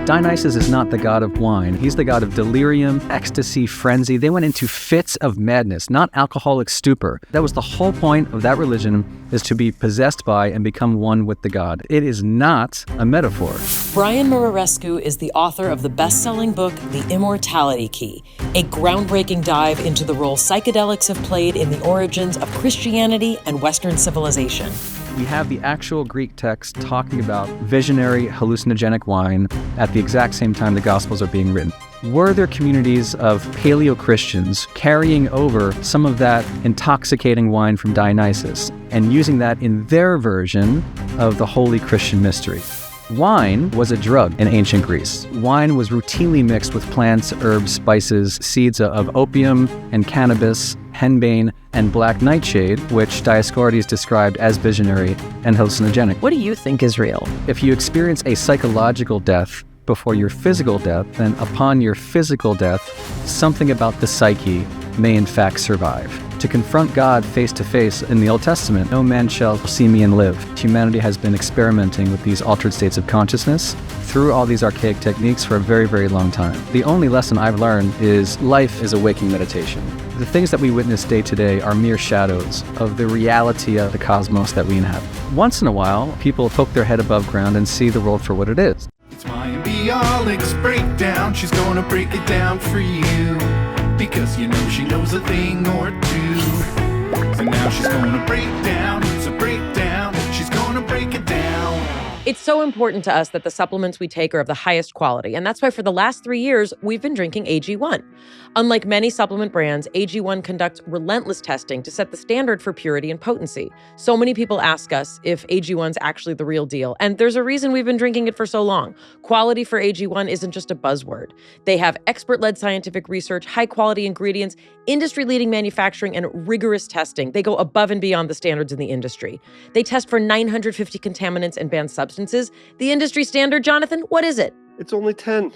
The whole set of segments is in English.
Dionysus is not the god of wine. He's the god of delirium, ecstasy, frenzy. They went into fits of madness, not alcoholic stupor. That was the whole point of that religion, is to be possessed by and become one with the god. It is not a metaphor. Brian Muraresku is the author of the best-selling book, The Immortality Key, a groundbreaking dive into the role psychedelics have played in the origins of Christianity and Western civilization. We have the actual Greek text talking about visionary hallucinogenic wine at the exact same time the Gospels are being written. Were there communities of Paleo-Christians carrying over some of that intoxicating wine from Dionysus and using that in their version of the holy Christian mystery? Wine was a drug in ancient Greece. Wine was routinely mixed with plants, herbs, spices, seeds of opium and cannabis, henbane, and black nightshade, which Dioscorides described as visionary and hallucinogenic. What do you think is real? If you experience a psychological death before your physical death, then upon your physical death, something about the psyche may in fact survive. To confront God face to face in the Old Testament, no man shall see me and live. Humanity has been experimenting with these altered states of consciousness through all these archaic techniques for a very, very long time. The only lesson I've learned is life is a waking meditation. The things that we witness day to day are mere shadows of the reality of the cosmos that we inhabit. Once in a while, people poke their head above ground and see the world for what it is. It's Mayim Bialik's breakdown. She's gonna break it down for you, because you know she knows a thing or two. So now she's gonna break down. It's a breakdown. She's gonna break it down. It's so important to us that the supplements we take are of the highest quality, and that's why for the last 3 years, we've been drinking AG1. Unlike many supplement brands, AG1 conducts relentless testing to set the standard for purity and potency. So many people ask us if AG1's actually the real deal, and there's a reason we've been drinking it for so long. Quality for AG1 isn't just a buzzword. They have expert-led scientific research, high-quality ingredients, industry-leading manufacturing, and rigorous testing. They go above and beyond the standards in the industry. They test for 950 contaminants and banned substances. The industry standard, Jonathan, what is it? It's only 10.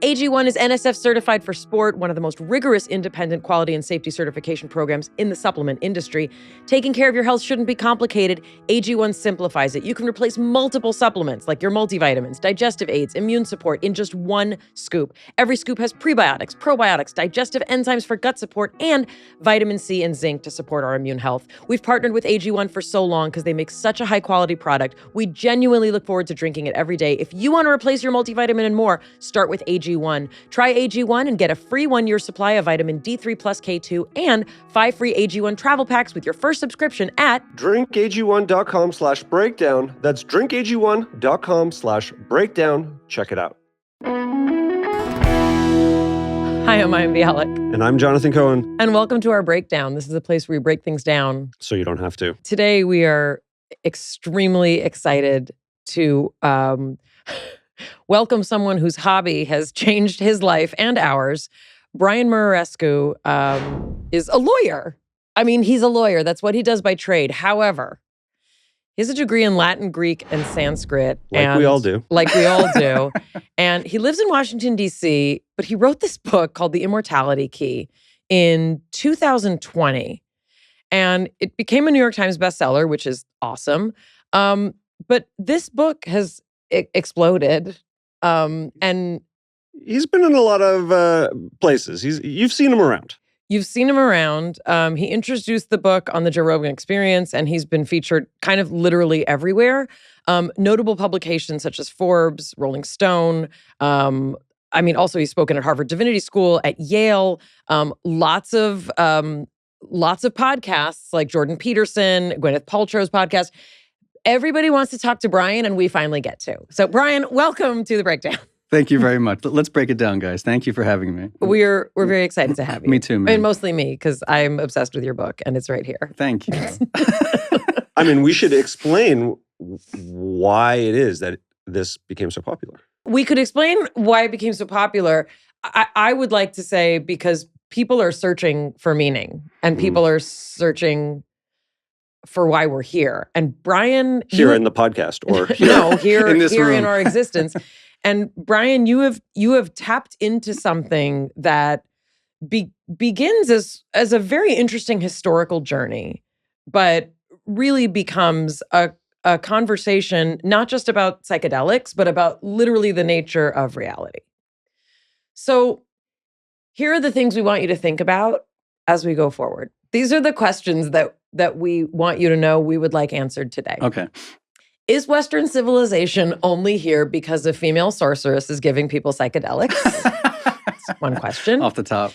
AG1 is NSF certified for sport, one of the most rigorous independent quality and safety certification programs in the supplement industry. Taking care of your health shouldn't be complicated. AG1 simplifies it. You can replace multiple supplements like your multivitamins, digestive aids, immune support in just one scoop. Every scoop has prebiotics, probiotics, digestive enzymes for gut support, and vitamin C and zinc to support our immune health. We've partnered with AG1 for so long because they make such a high quality product. We genuinely look forward to drinking it every day. If you want to replace your multivitamin and more, start with AG1. Try AG1 and get a free 1-year supply of vitamin D3 plus K2 and 5 free AG1 travel packs with your first subscription at drinkag1.com/breakdown. That's drinkag1.com/breakdown. Check it out. Hi, I'm Mayim Bialik. And I'm Jonathan Cohen. And welcome to our breakdown. This is a place where we break things down So you don't have to. Today, we are extremely excited to welcome someone whose hobby has changed his life and ours. Brian Muraresku is a lawyer. I mean, he's a lawyer. That's what he does by trade. However, he has a degree in Latin, Greek, and Sanskrit. Like we all do. Like we all do. And he lives in Washington, D.C., but he wrote this book called The Immortality Key in 2020. And it became a New York Times bestseller, which is awesome. But this book has exploded. And he's been in a lot of places. You've seen him around. You've seen him around. He introduced the book on the Joe Rogan Experience, and he's been featured kind of literally everywhere. Notable publications such as Forbes, Rolling Stone. Also he's spoken at Harvard Divinity School, at Yale. Lots of podcasts like Jordan Peterson, Gwyneth Paltrow's podcast. Everybody wants to talk to Brian, and we finally get to. So, Brian, welcome to The Breakdown. Thank you very much. Let's break it down, guys. Thank you for having me. We're very excited to have you. Me too, man. I mean, mostly me, because I'm obsessed with your book, and it's right here. Thank you. I mean, we should explain why it is that this became so popular. We could explain why it became so popular. I would like to say because people are searching for meaning, and people are searching for why we're here. And Brian... Here in the podcast, or... No, here room. In our existence. And Brian, you have tapped into something that begins as a very interesting historical journey, but really becomes a a conversation not just about psychedelics, but about literally the nature of reality. So here are the things we want you to think about as we go forward. These are the questions that we want you to know we would like answered today. Okay. Is Western civilization only here because a female sorceress is giving people psychedelics? That's one question. Off the top.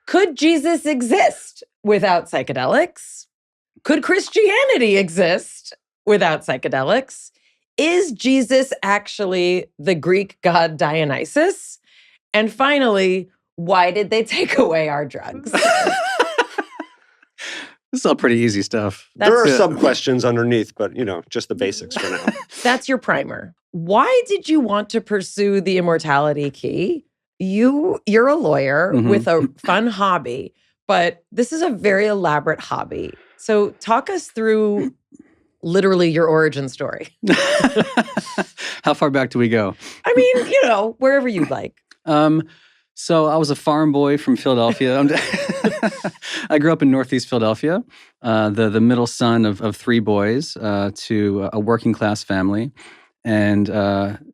Could Jesus exist without psychedelics? Could Christianity exist without psychedelics? Is Jesus actually the Greek god Dionysus? And finally, why did they take away our drugs? This is all pretty easy stuff. There are some questions underneath, but just the basics for now. That's your primer. Why did you want to pursue the Immortality Key? You're a lawyer with a fun hobby, but this is a very elaborate hobby. So talk us through literally your origin story. How far back do we go? I mean, wherever you'd like. So I was a farm boy from Philadelphia. I grew up in Northeast Philadelphia, the middle son of three boys to a working class family, and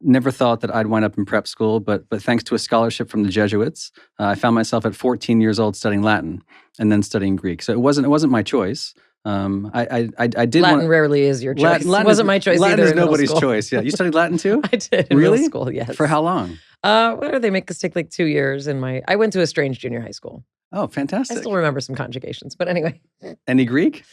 never thought that I'd wind up in prep school. But thanks to a scholarship from the Jesuits, I found myself at 14 years old studying Latin and then studying Greek. So it wasn't my choice. I did. Latin rarely is your choice. Latin wasn't my choice Latin either. Is in middle nobody's school. choice. Yeah, you studied Latin too? I did in Really? middle school. Yes. For how long? What do they make us take like 2 years I went to a strange junior high school. Oh, I fantastic. still remember some conjugations, but anyway. Any Greek?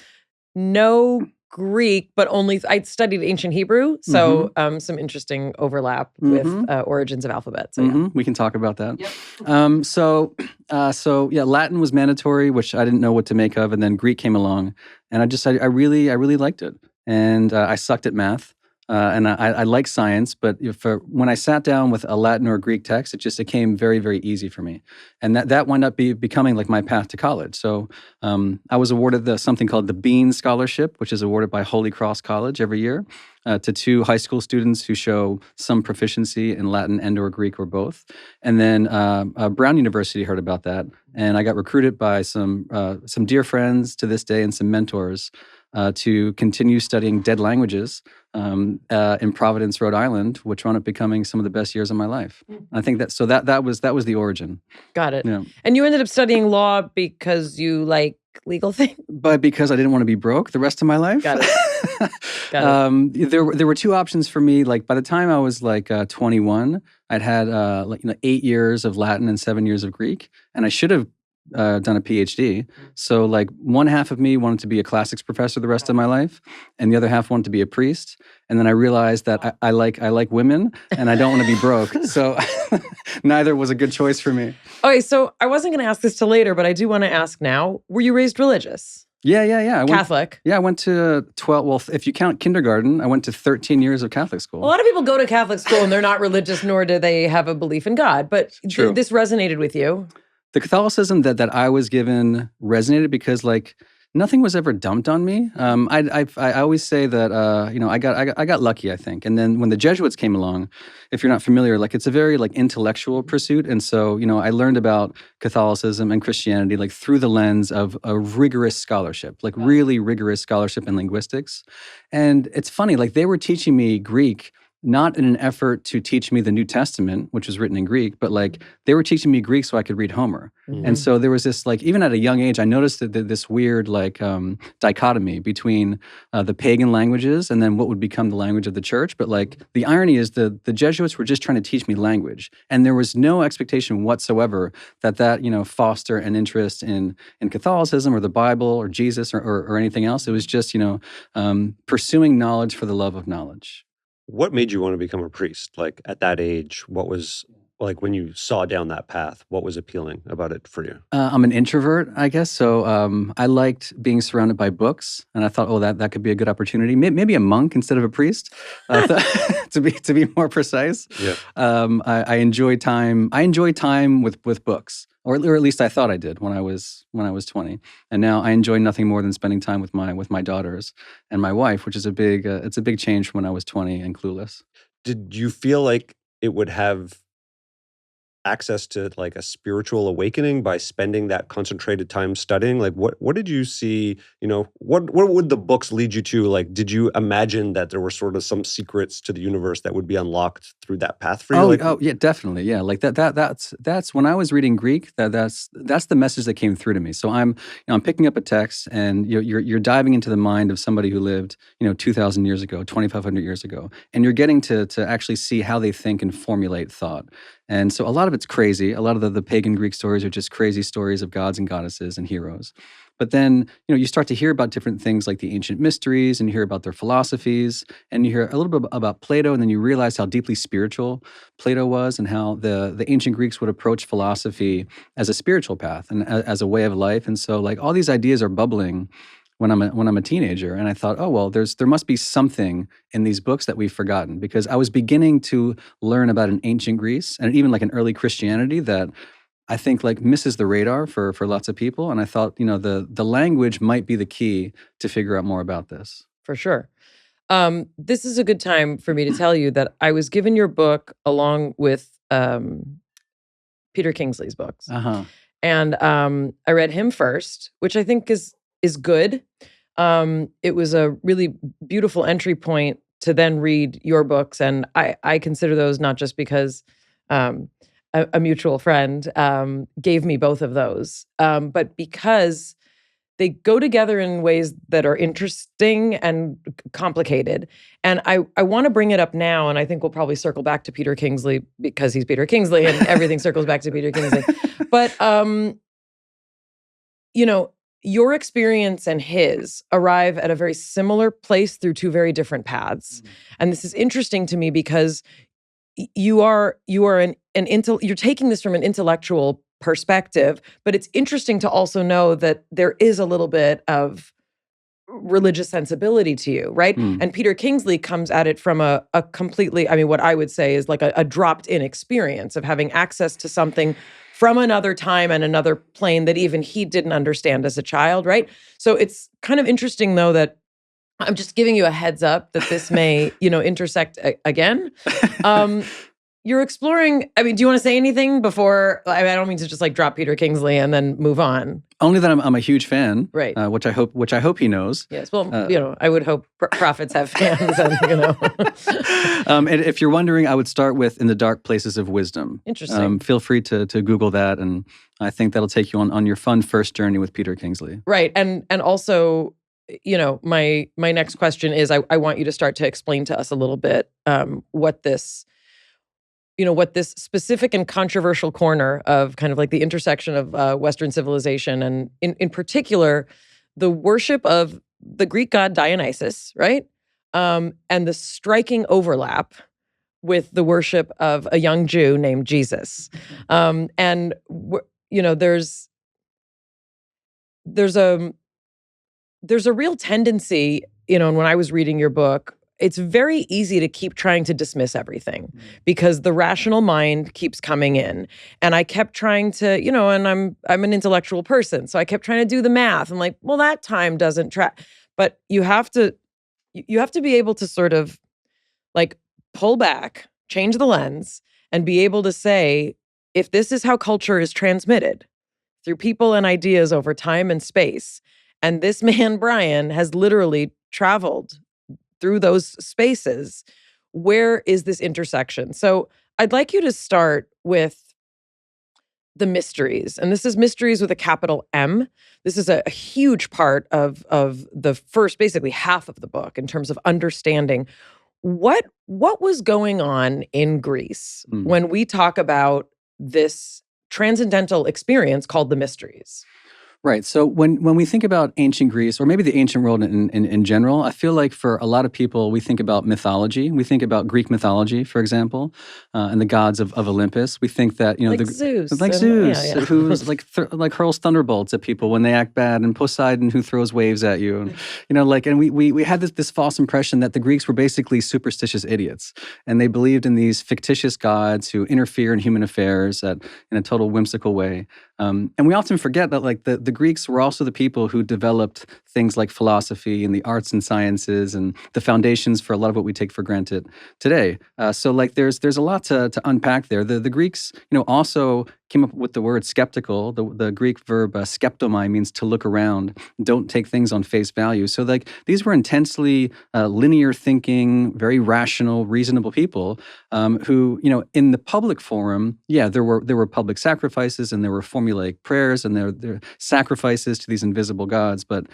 No Greek, but I studied ancient Hebrew, so some interesting overlap with origins of alphabet. So yeah. We can talk about that. Yep. So Latin was mandatory, which I didn't know what to make of, and then Greek came along, and I really liked it, and I sucked at math. And I like science, but when I sat down with a Latin or Greek text, it came very, very easy for me. And that wound up becoming like my path to college. So I was awarded something called the Bean Scholarship, which is awarded by Holy Cross College every year to 2 high school students who show some proficiency in Latin and or Greek or both. And then Brown University heard about that, and I got recruited by some dear friends to this day and some mentors to continue studying dead languages in Providence, Rhode Island, which wound up becoming some of the best years of my life. I think that was the origin. Got it. Yeah. And you ended up studying law because you like legal things? But because I didn't want to be broke the rest of my life. Got it. Got it. There were 2 options for me. Like by the time I was 21, I'd had 8 years of Latin and 7 years of Greek, and I should have done a PhD. So one half of me wanted to be a classics professor the rest of my life, and the other half wanted to be a priest. And then I realized that I like women, and I don't want to be broke. So neither was a good choice for me. Okay, so I wasn't going to ask this till later, but I do want to ask now. Were you raised religious? Yeah. Catholic? I went to 12, well, if you count kindergarten, I went to 13 years of Catholic school. A lot of people go to Catholic school and they're not religious, nor do they have a belief in God. But this resonated with you. The Catholicism that I was given resonated because nothing was ever dumped on me. I always say that I got lucky, I think. And then when the Jesuits came along, if you're not familiar, it's a very intellectual pursuit. And so I learned about Catholicism and Christianity through the lens of a rigorous scholarship, really rigorous scholarship in linguistics. And it's funny, they were teaching me Greek not in an effort to teach me the New Testament, which was written in Greek, but they were teaching me Greek so I could read Homer. Mm-hmm. And so there was this even at a young age, I noticed that this weird dichotomy between the pagan languages and then what would become the language of the church. But the irony is the Jesuits were just trying to teach me language, and there was no expectation whatsoever that foster an interest in Catholicism or the Bible or Jesus or anything else. It was just pursuing knowledge for the love of knowledge. What made you want to become a priest? At that age, what was when you saw down that path, what was appealing about it for you? I'm an introvert, I guess. So I liked being surrounded by books, and I thought, that could be a good opportunity. Maybe a monk instead of a priest, to be more precise. Yeah. I enjoy time. I enjoy time with books, or at least I thought I did when I was 20. And now I enjoy nothing more than spending time with my daughters and my wife, which is it's a big change from when I was 20 and clueless. Did you feel like it would have access to like a spiritual awakening by spending that concentrated time studying? Like what did you see, what would the books lead you to? Like, did you imagine that there were sort of some secrets to the universe that would be unlocked through that path for you? Oh, yeah, definitely. Yeah. Like that's when I was reading Greek, that's the message that came through to me. So I'm picking up a text and you're diving into the mind of somebody who lived, 2,000 years ago, 2,500 years ago, and you're getting to actually see how they think and formulate thought. And so a lot of it's crazy. A lot of the pagan Greek stories are just crazy stories of gods and goddesses and heroes. But then, you start to hear about different things like the ancient mysteries, and you hear about their philosophies, and you hear a little bit about Plato, and then you realize how deeply spiritual Plato was, and how the ancient Greeks would approach philosophy as a spiritual path and as a way of life. And so, like, all these ideas are bubbling when I'm a teenager, and I thought, oh well, there must be something in these books that we've forgotten, because I was beginning to learn about an ancient Greece and even like an early Christianity that I think like misses the radar for lots of people. And I thought, the language might be the key to figure out more about this. For sure. This is a good time for me to tell you that I was given your book along with Peter Kingsley's books. And I read him first, which I think is good. It was a really beautiful entry point to then read your books. And I consider those not just because a mutual friend gave me both of those, but because they go together in ways that are interesting and complicated. And I want to bring it up now, and I think we'll probably circle back to Peter Kingsley because he's Peter Kingsley and everything circles back to Peter Kingsley. But, your experience and his arrive at a very similar place through two very different paths. Mm-hmm. And this is interesting to me because you're taking this from an intellectual perspective, but it's interesting to also know that there is a little bit of religious sensibility to you, right? Mm. And Peter Kingsley comes at it from a completely, what I would say is like a dropped-in experience of having access to something from another time and another plane that even he didn't understand as a child, right? So it's kind of interesting, though, that I'm just giving you a heads up that this may, intersect again. You're exploring, do you want to say anything before, I don't mean to just like drop Peter Kingsley and then move on. Only that I'm a huge fan, right? Which I hope he knows. Yes, well, I would hope prophets have fans, and and if you're wondering, I would start with In the Dark Places of Wisdom. Interesting. Feel free to Google that, and I think that'll take you on your fun first journey with Peter Kingsley. Right, and also, my next question is, I want you to start to explain to us a little bit what this specific and controversial corner of kind of like the intersection of Western civilization and in particular, the worship of the Greek God Dionysus, right? And the striking overlap with the worship of a young Jew named Jesus. And, there's a real tendency, and when I was reading your book, it's very easy to keep trying to dismiss everything because the rational mind keeps coming in. And I kept trying to, and I'm an intellectual person, so I kept trying to do the math. I'm like, well, that time doesn't track. But you have to be able to sort of like pull back, change the lens, and be able to say, if this is how culture is transmitted through people and ideas over time and space, and this man, Brian, has literally traveled through those spaces, where is this intersection? So I'd like you to start with the mysteries. And this is mysteries with a capital M. This is a huge part of the first, basically half of the book in terms of understanding what was going on in Greece when we talk about this transcendental experience called the mysteries. Right. So when we think about ancient Greece, or maybe the ancient world in general, I feel like for a lot of people, we think about mythology. We think about Greek mythology, for example, and the gods of Olympus. We think that, Zeus. Zeus, who's like hurls thunderbolts at people when they act bad, and Poseidon, who throws waves at you. And, and we had this false impression that the Greeks were basically superstitious idiots. And they believed in these fictitious gods who interfere in human affairs in a total whimsical way. And we often forget that like the Greeks were also the people who developed things like philosophy and the arts and sciences and the foundations for a lot of what we take for granted today. So like there's a lot to unpack there. The Greeks, also came up with the word skeptical. The Greek verb skeptomai means to look around. Don't take things on face value. So like these were intensely linear thinking, very rational, reasonable people who, in the public forum, there were public sacrifices and there were formulaic prayers and there were sacrifices to these invisible gods. But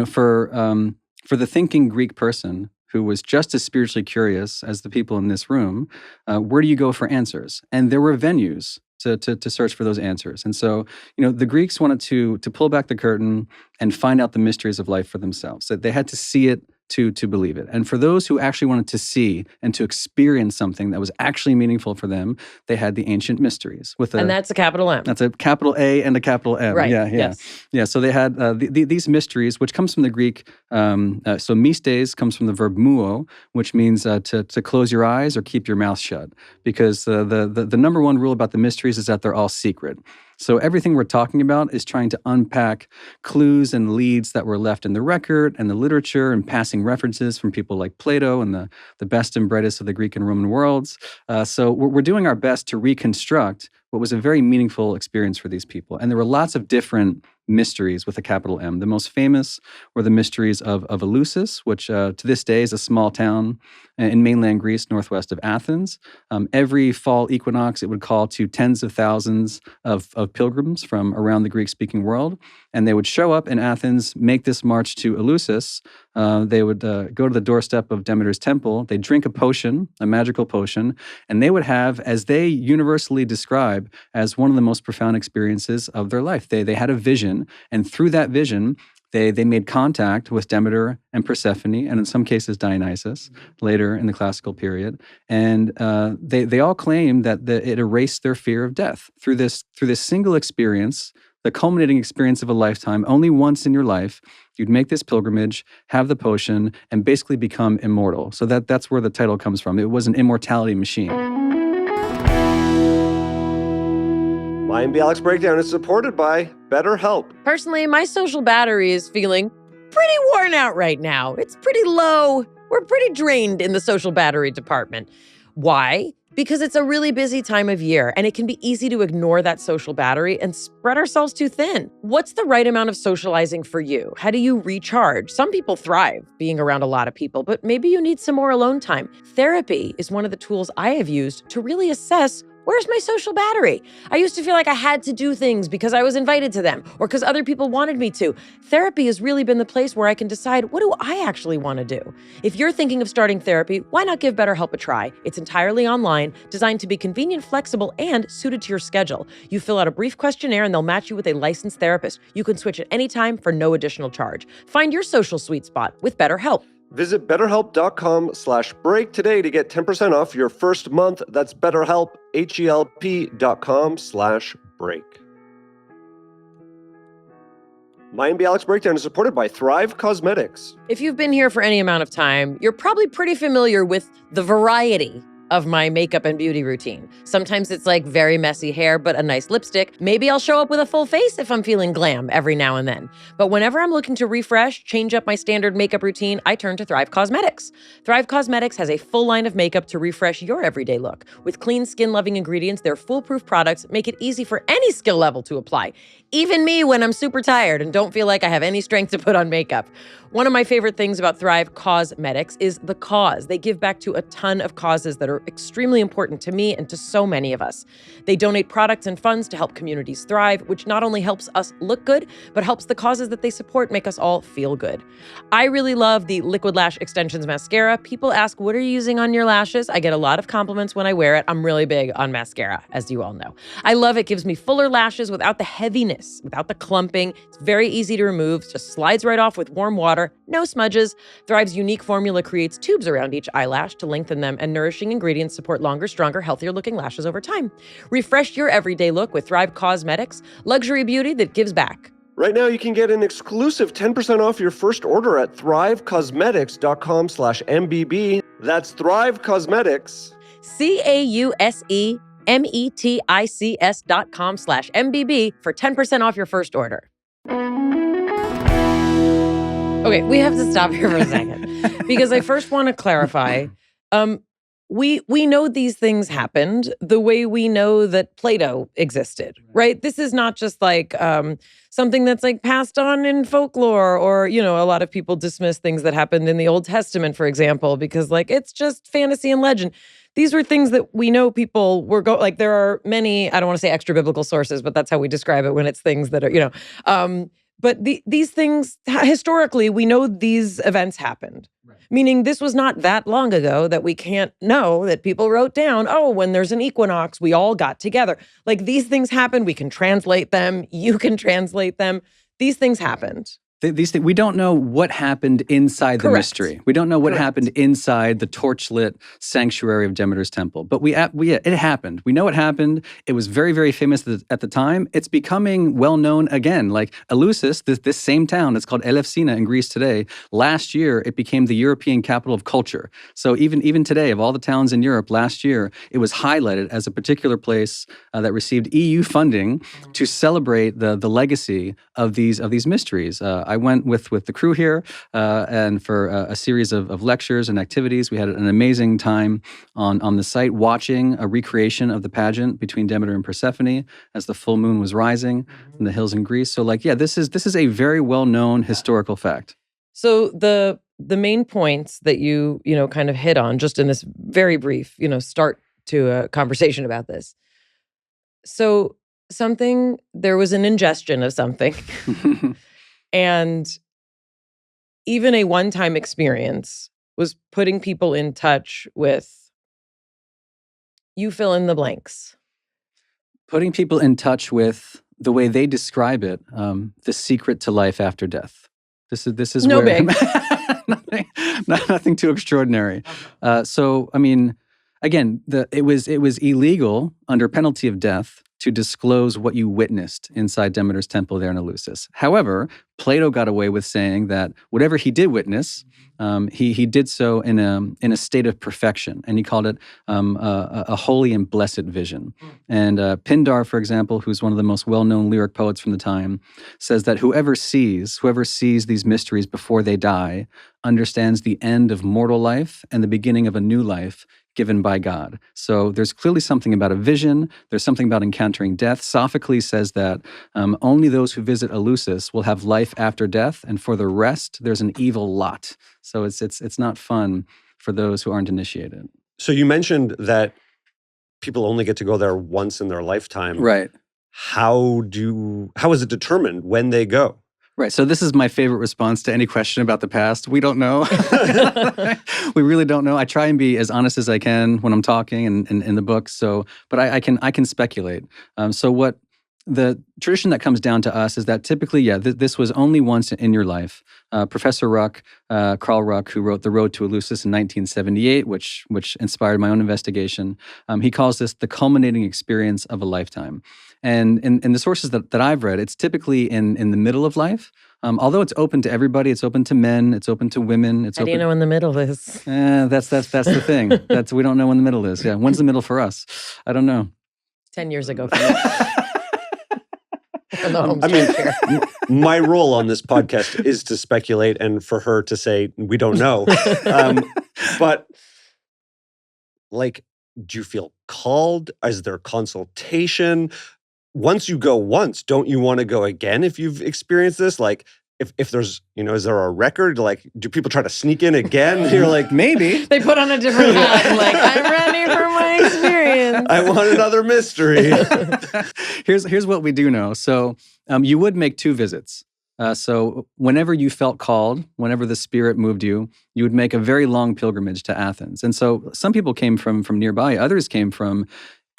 for the thinking Greek person who was just as spiritually curious as the people in this room, where do you go for answers? And there were venues to search for those answers. And so, the Greeks wanted to pull back the curtain and find out the mysteries of life for themselves. So they had to see it to believe it. And for those who actually wanted to see and to experience something that was actually meaningful for them, they had the ancient mysteries. And that's a capital M. That's a capital A and a capital M. Right. Yeah. Yes. Yeah. So they had these mysteries, which comes from the Greek. So mystes comes from the verb muo, which means to close your eyes or keep your mouth shut. Because the number one rule about the mysteries is that they're all secret. So everything we're talking about is trying to unpack clues and leads that were left in the record and the literature and passing references from people like Plato and the best and brightest of the Greek and Roman worlds. So we're doing our best to reconstruct what was a very meaningful experience for these people. And there were lots of different mysteries with a capital M. The most famous were the mysteries of Eleusis, which to this day is a small town in mainland Greece, northwest of Athens. Every fall equinox, it would call to tens of thousands of pilgrims from around the Greek-speaking world. And they would show up in Athens, make this march to Eleusis. They would go to the doorstep of Demeter's temple. They'd drink a potion, a magical potion, and they would have, as they universally describe, as one of the most profound experiences of their life. They had a vision, and through that vision, they made contact with Demeter and Persephone, and in some cases Dionysus, later in the classical period. And they all claim that it erased their fear of death. Through this single experience, the culminating experience of a lifetime, only once in your life, you'd make this pilgrimage, have the potion, and basically become immortal. So that's where the title comes from. It was an immortality machine. Mayim Bialik's Breakdown is supported by BetterHelp. Personally, my social battery is feeling pretty worn out right now. It's pretty low. We're pretty drained in the social battery department. Why? Because it's a really busy time of year, and it can be easy to ignore that social battery and spread ourselves too thin. What's the right amount of socializing for you? How do you recharge? Some people thrive being around a lot of people, but maybe you need some more alone time. Therapy is one of the tools I have used to really assess, where's my social battery? I used to feel like I had to do things because I was invited to them or because other people wanted me to. Therapy has really been the place where I can decide, what do I actually want to do? If you're thinking of starting therapy, why not give BetterHelp a try? It's entirely online, designed to be convenient, flexible, and suited to your schedule. You fill out a brief questionnaire and they'll match you with a licensed therapist. You can switch at any time for no additional charge. Find your social sweet spot with BetterHelp. Visit BetterHelp.com/break today to get 10% off your first month. That's BetterHelp, HELP.com/break. Mayim Bialik's Breakdown is supported by Thrive Cosmetics. If you've been here for any amount of time, you're probably pretty familiar with the variety of my makeup and beauty routine. Sometimes it's like very messy hair, but a nice lipstick. Maybe I'll show up with a full face if I'm feeling glam every now and then. But whenever I'm looking to refresh, change up my standard makeup routine, I turn to Thrive Cosmetics. Thrive Cosmetics has a full line of makeup to refresh your everyday look. With clean, skin-loving ingredients, their foolproof products make it easy for any skill level to apply. Even me when I'm super tired and don't feel like I have any strength to put on makeup. One of my favorite things about Thrive Cosmetics is the cause. They give back to a ton of causes that are extremely important to me and to so many of us. They donate products and funds to help communities thrive, which not only helps us look good, but helps the causes that they support make us all feel good. I really love the Liquid Lash Extensions Mascara. People ask, what are you using on your lashes? I get a lot of compliments when I wear it. I'm really big on mascara, as you all know. I love it. Gives me fuller lashes without the heaviness, without the clumping. It's very easy to remove, just slides right off with warm water. No smudges. Thrive's unique formula creates tubes around each eyelash to lengthen them, and nourishing ingredients support longer, stronger, healthier looking lashes over time. Refresh your everyday look with Thrive Cosmetics, luxury beauty that gives back. Right now, you can get an exclusive 10% off your first order at thrivecosmetics.com/MBB. That's Thrive Cosmetics. CAUSE METICS.com/MBB for 10% off your first order. Okay, we have to stop here for a second because I first want to clarify. We know these things happened the way we know that Plato existed, right? This is not just like something that's like passed on in folklore, or a lot of people dismiss things that happened in the Old Testament, for example, because like it's just fantasy and legend. These were things that we know people were like. There are many, I don't want to say extra biblical sources, but that's how we describe it when it's things that are But these things, historically, we know these events happened. Right. Meaning this was not that long ago that we can't know that people wrote down, when there's an equinox, we all got together. Like these things happened. We can translate them. You can translate them. These things happened. These things, we don't know what happened inside the mystery. We don't know what happened inside the torchlit sanctuary of Demeter's temple. But it happened. We know it happened. It was very, very famous at the time. It's becoming well known again. Like Eleusis, this same town, it's called Eleusina in Greece today. Last year, it became the European capital of culture. So even today, of all the towns in Europe, last year, it was highlighted as a particular place that received EU funding to celebrate the legacy of these mysteries. I went with the crew here and for a series of lectures and activities. We had an amazing time on the site watching a recreation of the pageant between Demeter and Persephone as the full moon was rising in the hills in Greece. So this is a very well-known historical fact. So the main points that you kind of hit on just in this very brief, start to a conversation about this. So there was an ingestion of something. And even a one-time experience was putting people in touch with, you fill in the blanks. Putting people in touch with the way they describe it, the secret to life after death. This is no where big. nothing too extraordinary. So I mean, again, it was illegal under penalty of death to disclose what you witnessed inside Demeter's temple there in Eleusis. However, Plato got away with saying that whatever he did witness, he did so in a state of perfection, and he called it a holy and blessed vision. And Pindar, for example, who's one of the most well-known lyric poets from the time, says that whoever sees these mysteries before they die understands the end of mortal life and the beginning of a new life given by God. So there's clearly something about a vision. There's something about encountering death. Sophocles says that only those who visit Eleusis will have life after death, and for the rest, there's an evil lot. So it's not fun for those who aren't initiated. So you mentioned that people only get to go there once in their lifetime. Right. How is it determined when they go? Right. So this is my favorite response to any question about the past. We don't know. We really don't know. I try and be as honest as I can when I'm talking and in the book. But I can speculate. So what the tradition that comes down to us is that typically, this was only once in your life. Professor Ruck, Carl Ruck, who wrote The Road to Eleusis in 1978, which inspired my own investigation, he calls this the culminating experience of a lifetime. And in the sources that I've read, it's typically in the middle of life. Although it's open to everybody, it's open to men, it's open to women. How do you know when the middle is? That's the thing. We don't know when the middle is. Yeah, when's the middle for us? I don't know. 10 years ago for me. My role on this podcast is to speculate and for her to say, we don't know. But do you feel called? Is there consultation? Once you go once, don't you want to go again if you've experienced this? If there's, is there a record? Do people try to sneak in again? You're like, maybe. They put on a different hat and I'm ready for my experience. I want another mystery. Here's what we do know. So you would make 2 visits. So whenever you felt called, whenever the Spirit moved you, you would make a very long pilgrimage to Athens. And so some people came from nearby. Others came from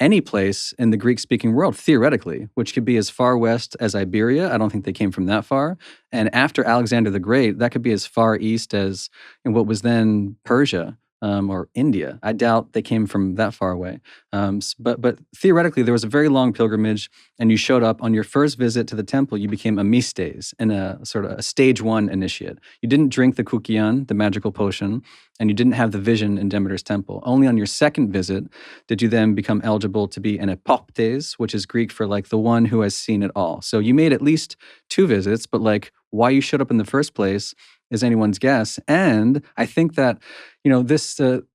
any place in the Greek-speaking world, theoretically, which could be as far west as Iberia. I don't think they came from that far. And after Alexander the Great, that could be as far east as in what was then Persia. or India. I doubt they came from that far away. But theoretically, there was a very long pilgrimage, and you showed up on your first visit to the temple. You became a mistes, and a sort of a stage 1 initiate. You didn't drink the kukian, the magical potion, and you didn't have the vision in Demeter's temple. Only on your second visit did you then become eligible to be an epoptes, which is Greek for like the one who has seen it all. So you made at least 2 visits, but like why you showed up in the first place is anyone's guess. And I think that,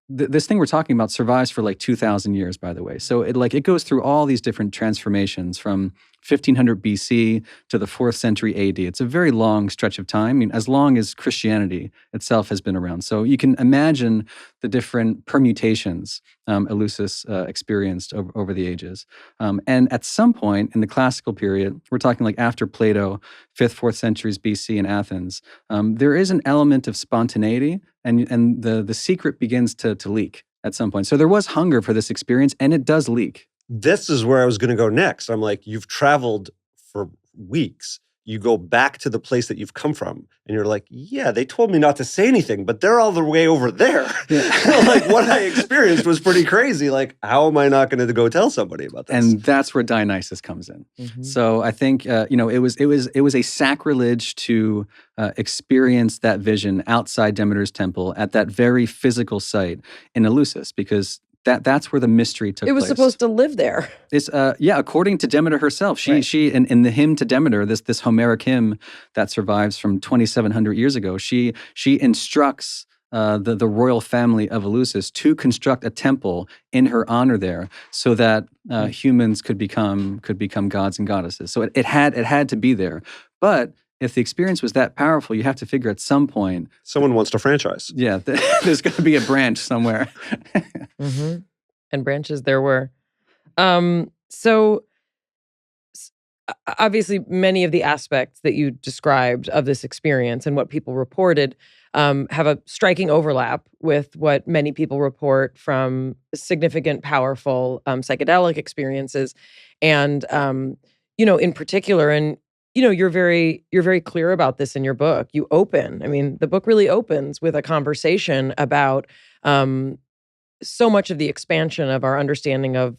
this thing we're talking about survives for like 2,000 years, by the way. So it goes through all these different transformations from 1500 BC to the 4th century AD. It's a very long stretch of time. I mean, as long as Christianity itself has been around. So you can imagine the different permutations Eleusis experienced over the ages. And at some point in the classical period, we're talking like after Plato, 5th, 4th centuries BC in Athens, there is an element of spontaneity, and the secret begins to leak at some point. So there was hunger for this experience, and it does leak. This is where I was going to go next. I'm like, you've traveled for weeks. You go back to the place that you've come from, and you're like, yeah, they told me not to say anything, but they're all the way over there. Yeah. Like, what I experienced was pretty crazy. Like, how am I not going to go tell somebody about this? And that's where Dionysus comes in. Mm-hmm. So I think, it was a sacrilege to experience that vision outside Demeter's temple at that very physical site in Eleusis, because that's where the mystery took place. It was supposed to live there. It's according to Demeter herself. She in the hymn to Demeter, this Homeric hymn that survives from 2,700 years ago, she instructs the royal family of Eleusis to construct a temple in her honor there, so that humans could become gods and goddesses. So it had to be there, but if the experience was that powerful, you have to figure at some point... Someone wants to franchise. Yeah, there's going to be a branch somewhere. Mm-hmm. And branches there were. So obviously many of the aspects that you described of this experience and what people reported have a striking overlap with what many people report from significant, powerful psychedelic experiences. And, in particular, and you're very clear about this in your book. You open, the book really opens with a conversation about so much of the expansion of our understanding of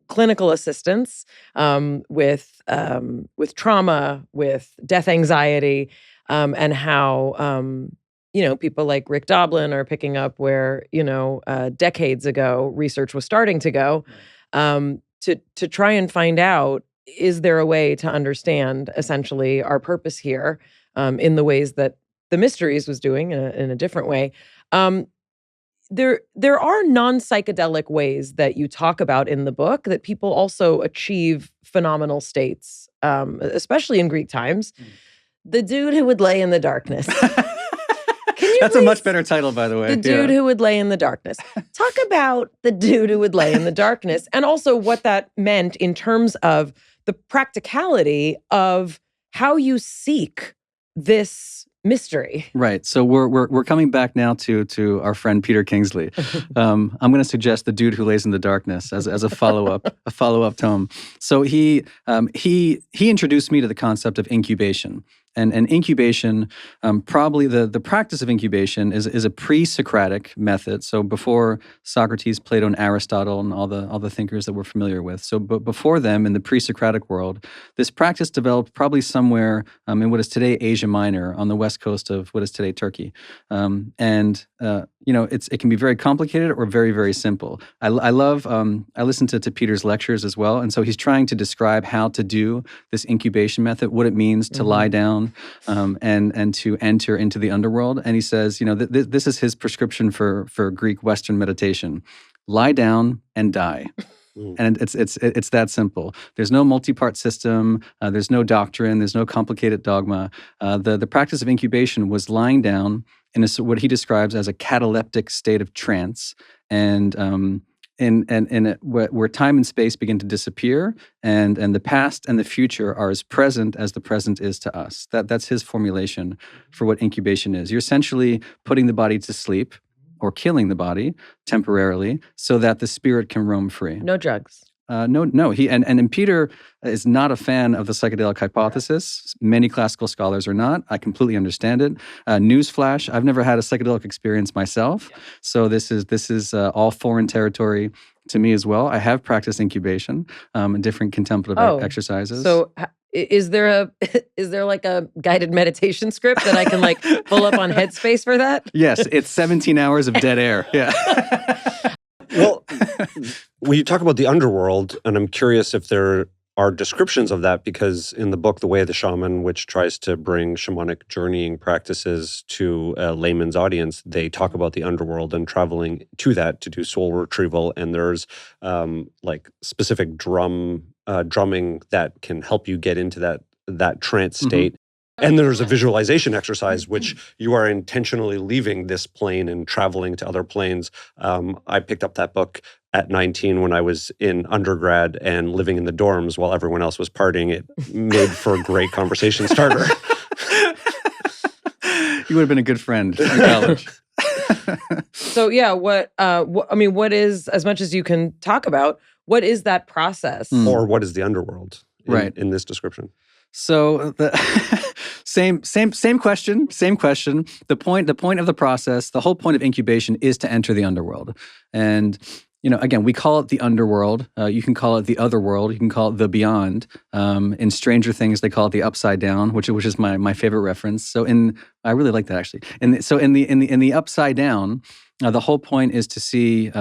clinical assistance with trauma, with death anxiety, and how people like Rick Doblin are picking up where decades ago research was starting to go, to try and find out, is there a way to understand essentially our purpose here in the ways that the Mysteries was doing in a different way? There are non-psychedelic ways that you talk about in the book that people also achieve phenomenal states, especially in Greek times. The dude who would lay in the darkness. That's a much better title, by the way. The dude who would lay in the darkness. Talk about the dude who would lay in the darkness, and also what that meant in terms of the practicality of how you seek this mystery. Right. So we're coming back now to our friend Peter Kingsley. I'm going to suggest The Dude Who Lays in the Darkness as a follow-up tome. So he introduced me to the concept of incubation. And incubation, probably the practice of incubation is a pre-Socratic method. So before Socrates, Plato, and Aristotle, and all the thinkers that we're familiar with. So before them, in the pre-Socratic world, this practice developed probably somewhere in what is today Asia Minor, on the west coast of what is today Turkey. It can be very complicated or very, very simple. I listen to Peter's lectures as well, and so he's trying to describe how to do this incubation method, what it means to lie down and to enter into the underworld. And he says, this is his prescription for Greek Western meditation: lie down and die. And it's that simple. There's no multi-part system. There's no doctrine. There's no complicated dogma. The practice of incubation was lying down in what he describes as a cataleptic state of trance, and where time and space begin to disappear, and the past and the future are as present as the present is to us. That's his formulation for what incubation is. You're essentially putting the body to sleep, or killing the body temporarily, so that the spirit can roam free. No drugs. No. And Peter is not a fan of the psychedelic hypothesis. Many classical scholars are not. I completely understand it. Newsflash: I've never had a psychedelic experience myself, so this is all foreign territory to me as well. I have practiced incubation and different contemplative exercises. So is there like a guided meditation script that I can like pull up on Headspace for that? Yes, it's 17 hours of dead air. Yeah. Well, when you talk about the underworld, and I'm curious if there are descriptions of that, because in the book, The Way of the Shaman, which tries to bring shamanic journeying practices to a layman's audience, they talk about the underworld and traveling to that to do soul retrieval. And there's like specific drumming that can help you get into that trance state. Mm-hmm. And there's a visualization exercise, which you are intentionally leaving this plane and traveling to other planes. I picked up that book at 19 when I was in undergrad and living in the dorms while everyone else was partying. It made for a great conversation starter. You would have been a good friend in college. So yeah, what is, as much as you can talk about, what is that process? Or what is the underworld in this description? So the same question. The point of the process, the whole point of incubation is to enter the underworld. And again, we call it the underworld. You can call it the other world. You can call it the beyond. In Stranger Things, they call it the upside down, which is my favorite reference. So I really like that actually. And so in the upside down, the whole point is to see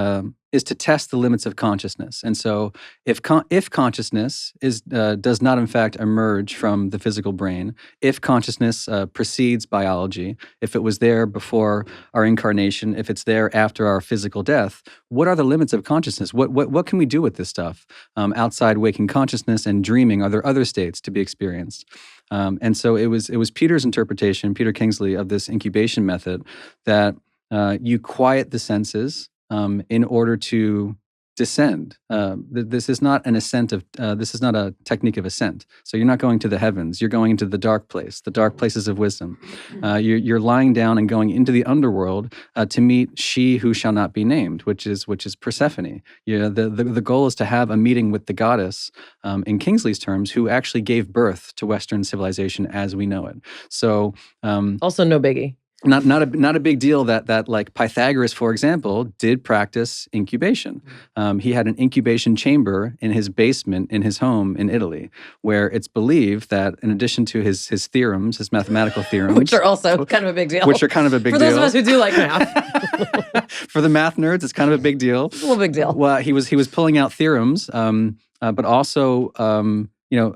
is to test the limits of consciousness. And so if consciousness does not in fact emerge from the physical brain, if consciousness precedes biology, if it was there before our incarnation, if it's there after our physical death, what are the limits of consciousness? What can we do with this stuff outside waking consciousness and dreaming? Are there other states to be experienced? And so it was Peter's interpretation, Peter Kingsley, of this incubation method that you quiet the senses in order to descend. This is not an ascent of. This is not a technique of ascent. So you're not going to the heavens. You're going into the dark place, the dark places of wisdom. You're lying down and going into the underworld to meet she who shall not be named, which is Persephone. The goal is to have a meeting with the goddess, in Kingsley's terms, who actually gave birth to Western civilization as we know it. So also no biggie. Not a big deal that like Pythagoras, for example, did practice incubation. He had an incubation chamber in his basement in his home in Italy, where it's believed that in addition to his theorems, his mathematical theorems, which are also kind of a big deal, for those of us who do like math, for the math nerds, it's kind of a big deal. It's a little big deal. Well, he was pulling out theorems, but also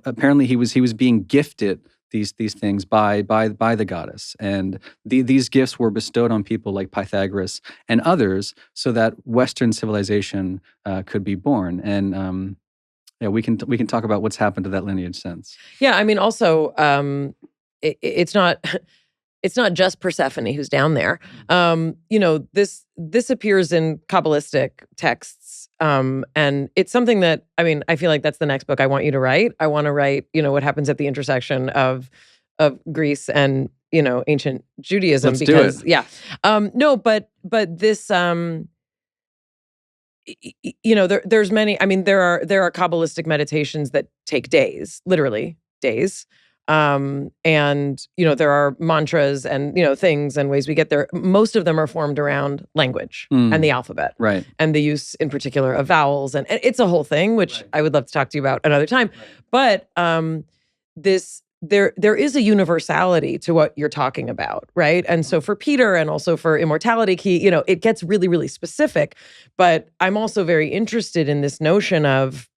apparently he was being gifted these things by the goddess, and these gifts were bestowed on people like Pythagoras and others, so that Western civilization could be born. And we can talk about what's happened to that lineage since. Yeah, I mean, also it's not just Persephone who's down there. This appears in Kabbalistic texts. And it's something that, I mean, I feel like that's the next book I want you to write. I want to write, what happens at the intersection of Greece and, ancient Judaism. Let's do it. Yeah. No, but this, there's many, I mean, there are Kabbalistic meditations that take days, literally days. And, there are mantras and, things and ways we get there. Most of them are formed around language and the alphabet. Right. And the use in particular of vowels. And it's a whole thing, which I would love to talk to you about another time. But there is a universality to what you're talking about, right? And so for Peter and also for Immortality Key, it gets really, really specific. But I'm also very interested in this notion of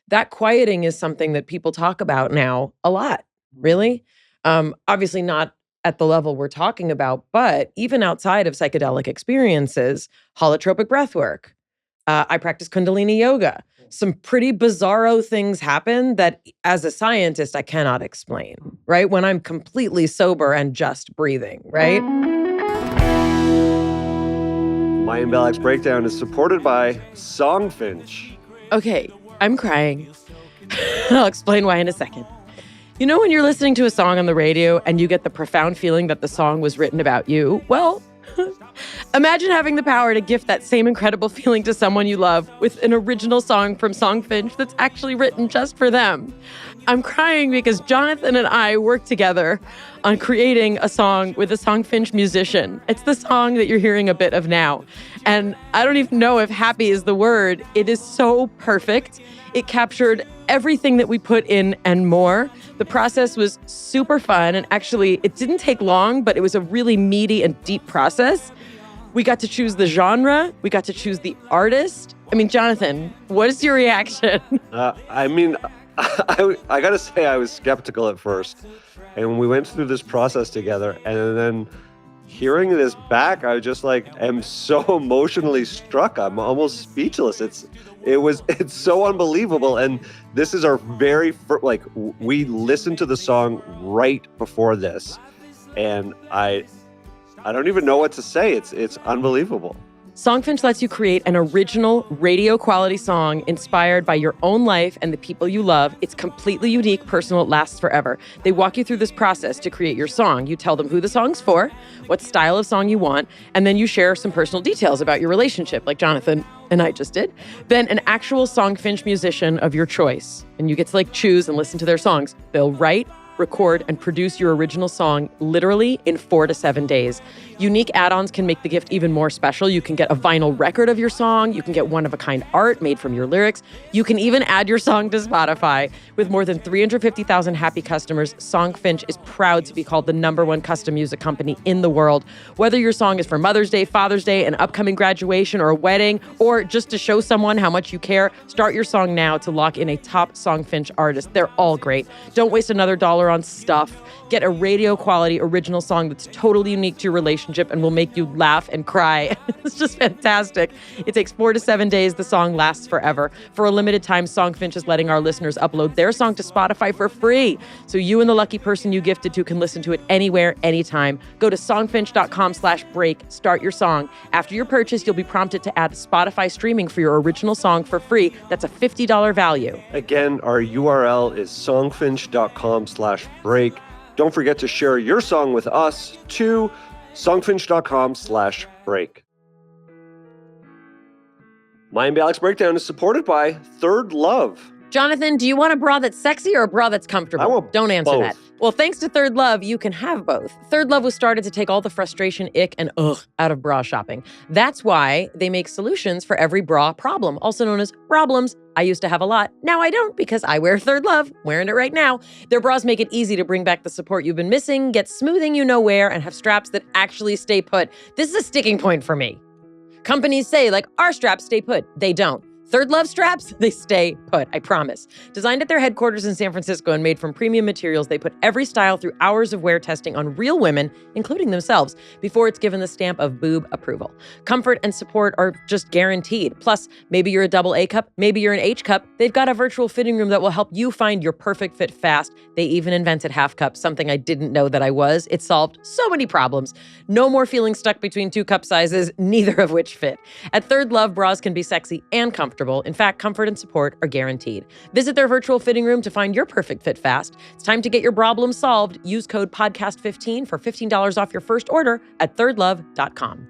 that quieting is something that people talk about now a lot, really. Obviously not at the level we're talking about, but even outside of psychedelic experiences, holotropic breathwork. I practice Kundalini yoga. Some pretty bizarro things happen that as a scientist, I cannot explain, right? When I'm completely sober and just breathing, right? Mayim Bialik's breakdown is supported by Songfinch. Okay. I'm crying. I'll explain why in a second. When you're listening to a song on the radio and you get the profound feeling that the song was written about you? Well, Imagine having the power to gift that same incredible feeling to someone you love with an original song from Songfinch that's actually written just for them. I'm crying because Jonathan and I worked together on creating a song with a Songfinch musician. It's the song that you're hearing a bit of now. And I don't even know if happy is the word. It is so perfect. It captured everything that we put in and more. The process was super fun. And actually, it didn't take long, but it was a really meaty and deep process. We got to choose the genre. We got to choose the artist. I mean, Jonathan, what is your reaction? I gotta say, I was skeptical at first. And when we went through this process together, and then hearing this back, I was just like, am so emotionally struck. I'm almost speechless. It's so unbelievable. And this is our very first, we listened to the song right before this. And I don't even know what to say. It's unbelievable. Songfinch lets you create an original radio quality song inspired by your own life and the people you love. It's completely unique, personal, it lasts forever. They walk you through this process to create your song. You tell them who the song's for, what style of song you want, and then you share some personal details about your relationship, like Jonathan and I just did. Then an actual Songfinch musician of your choice, and you get to choose and listen to their songs. They'll write, record, and produce your original song literally in 4 to 7 days. Unique add-ons can make the gift even more special. You can get a vinyl record of your song. You can get one-of-a-kind art made from your lyrics. You can even add your song to Spotify. With more than 350,000 happy customers, Songfinch is proud to be called the #1 custom music company in the world. Whether your song is for Mother's Day, Father's Day, an upcoming graduation, or a wedding, or just to show someone how much you care, start your song now to lock in a top Songfinch artist. They're all great. Don't waste another dollar on stuff. Get a radio quality original song that's totally unique to your relationship and will make you laugh and cry. It's just fantastic. It takes 4 to 7 days. The song lasts forever. For a limited time, Songfinch is letting our listeners upload their song to Spotify for free. So you and the lucky person you gifted to can listen to it anywhere, anytime. Go to songfinch.com/break. Start your song. After your purchase, you'll be prompted to add Spotify streaming for your original song for free. That's a $50 value. Again, our URL is songfinch.com/break. Don't forget to share your song with us to songfinch.com/break. Mayim Bialik's Breakdown is supported by Third Love. Jonathan, do you want a bra that's sexy or a bra that's comfortable? I want Don't answer both. that. Well, thanks to Third Love, you can have both. Third Love was started to take all the frustration, ick, and ugh out of bra shopping. That's why they make solutions for every bra problem, also known as problems. I used to have a lot. Now I don't because I wear Third Love. Wearing it right now. Their bras make it easy to bring back the support you've been missing, get smoothing you know where, and have straps that actually stay put. This is a sticking point for me. Companies say, our straps stay put. They don't. Third Love straps, they stay put, I promise. Designed at their headquarters in San Francisco and made from premium materials, they put every style through hours of wear testing on real women, including themselves, before it's given the stamp of boob approval. Comfort and support are just guaranteed. Plus, maybe you're a double A cup, maybe you're an H cup. They've got a virtual fitting room that will help you find your perfect fit fast. They even invented half cup, something I didn't know that I was. It solved so many problems. No more feeling stuck between 2 cup sizes, neither of which fit. At Third Love, bras can be sexy and comfortable. In fact, comfort and support are guaranteed. Visit their virtual fitting room to find your perfect fit fast. It's time to get your problem solved. Use code podcast15 for $15 off your first order at thirdlove.com.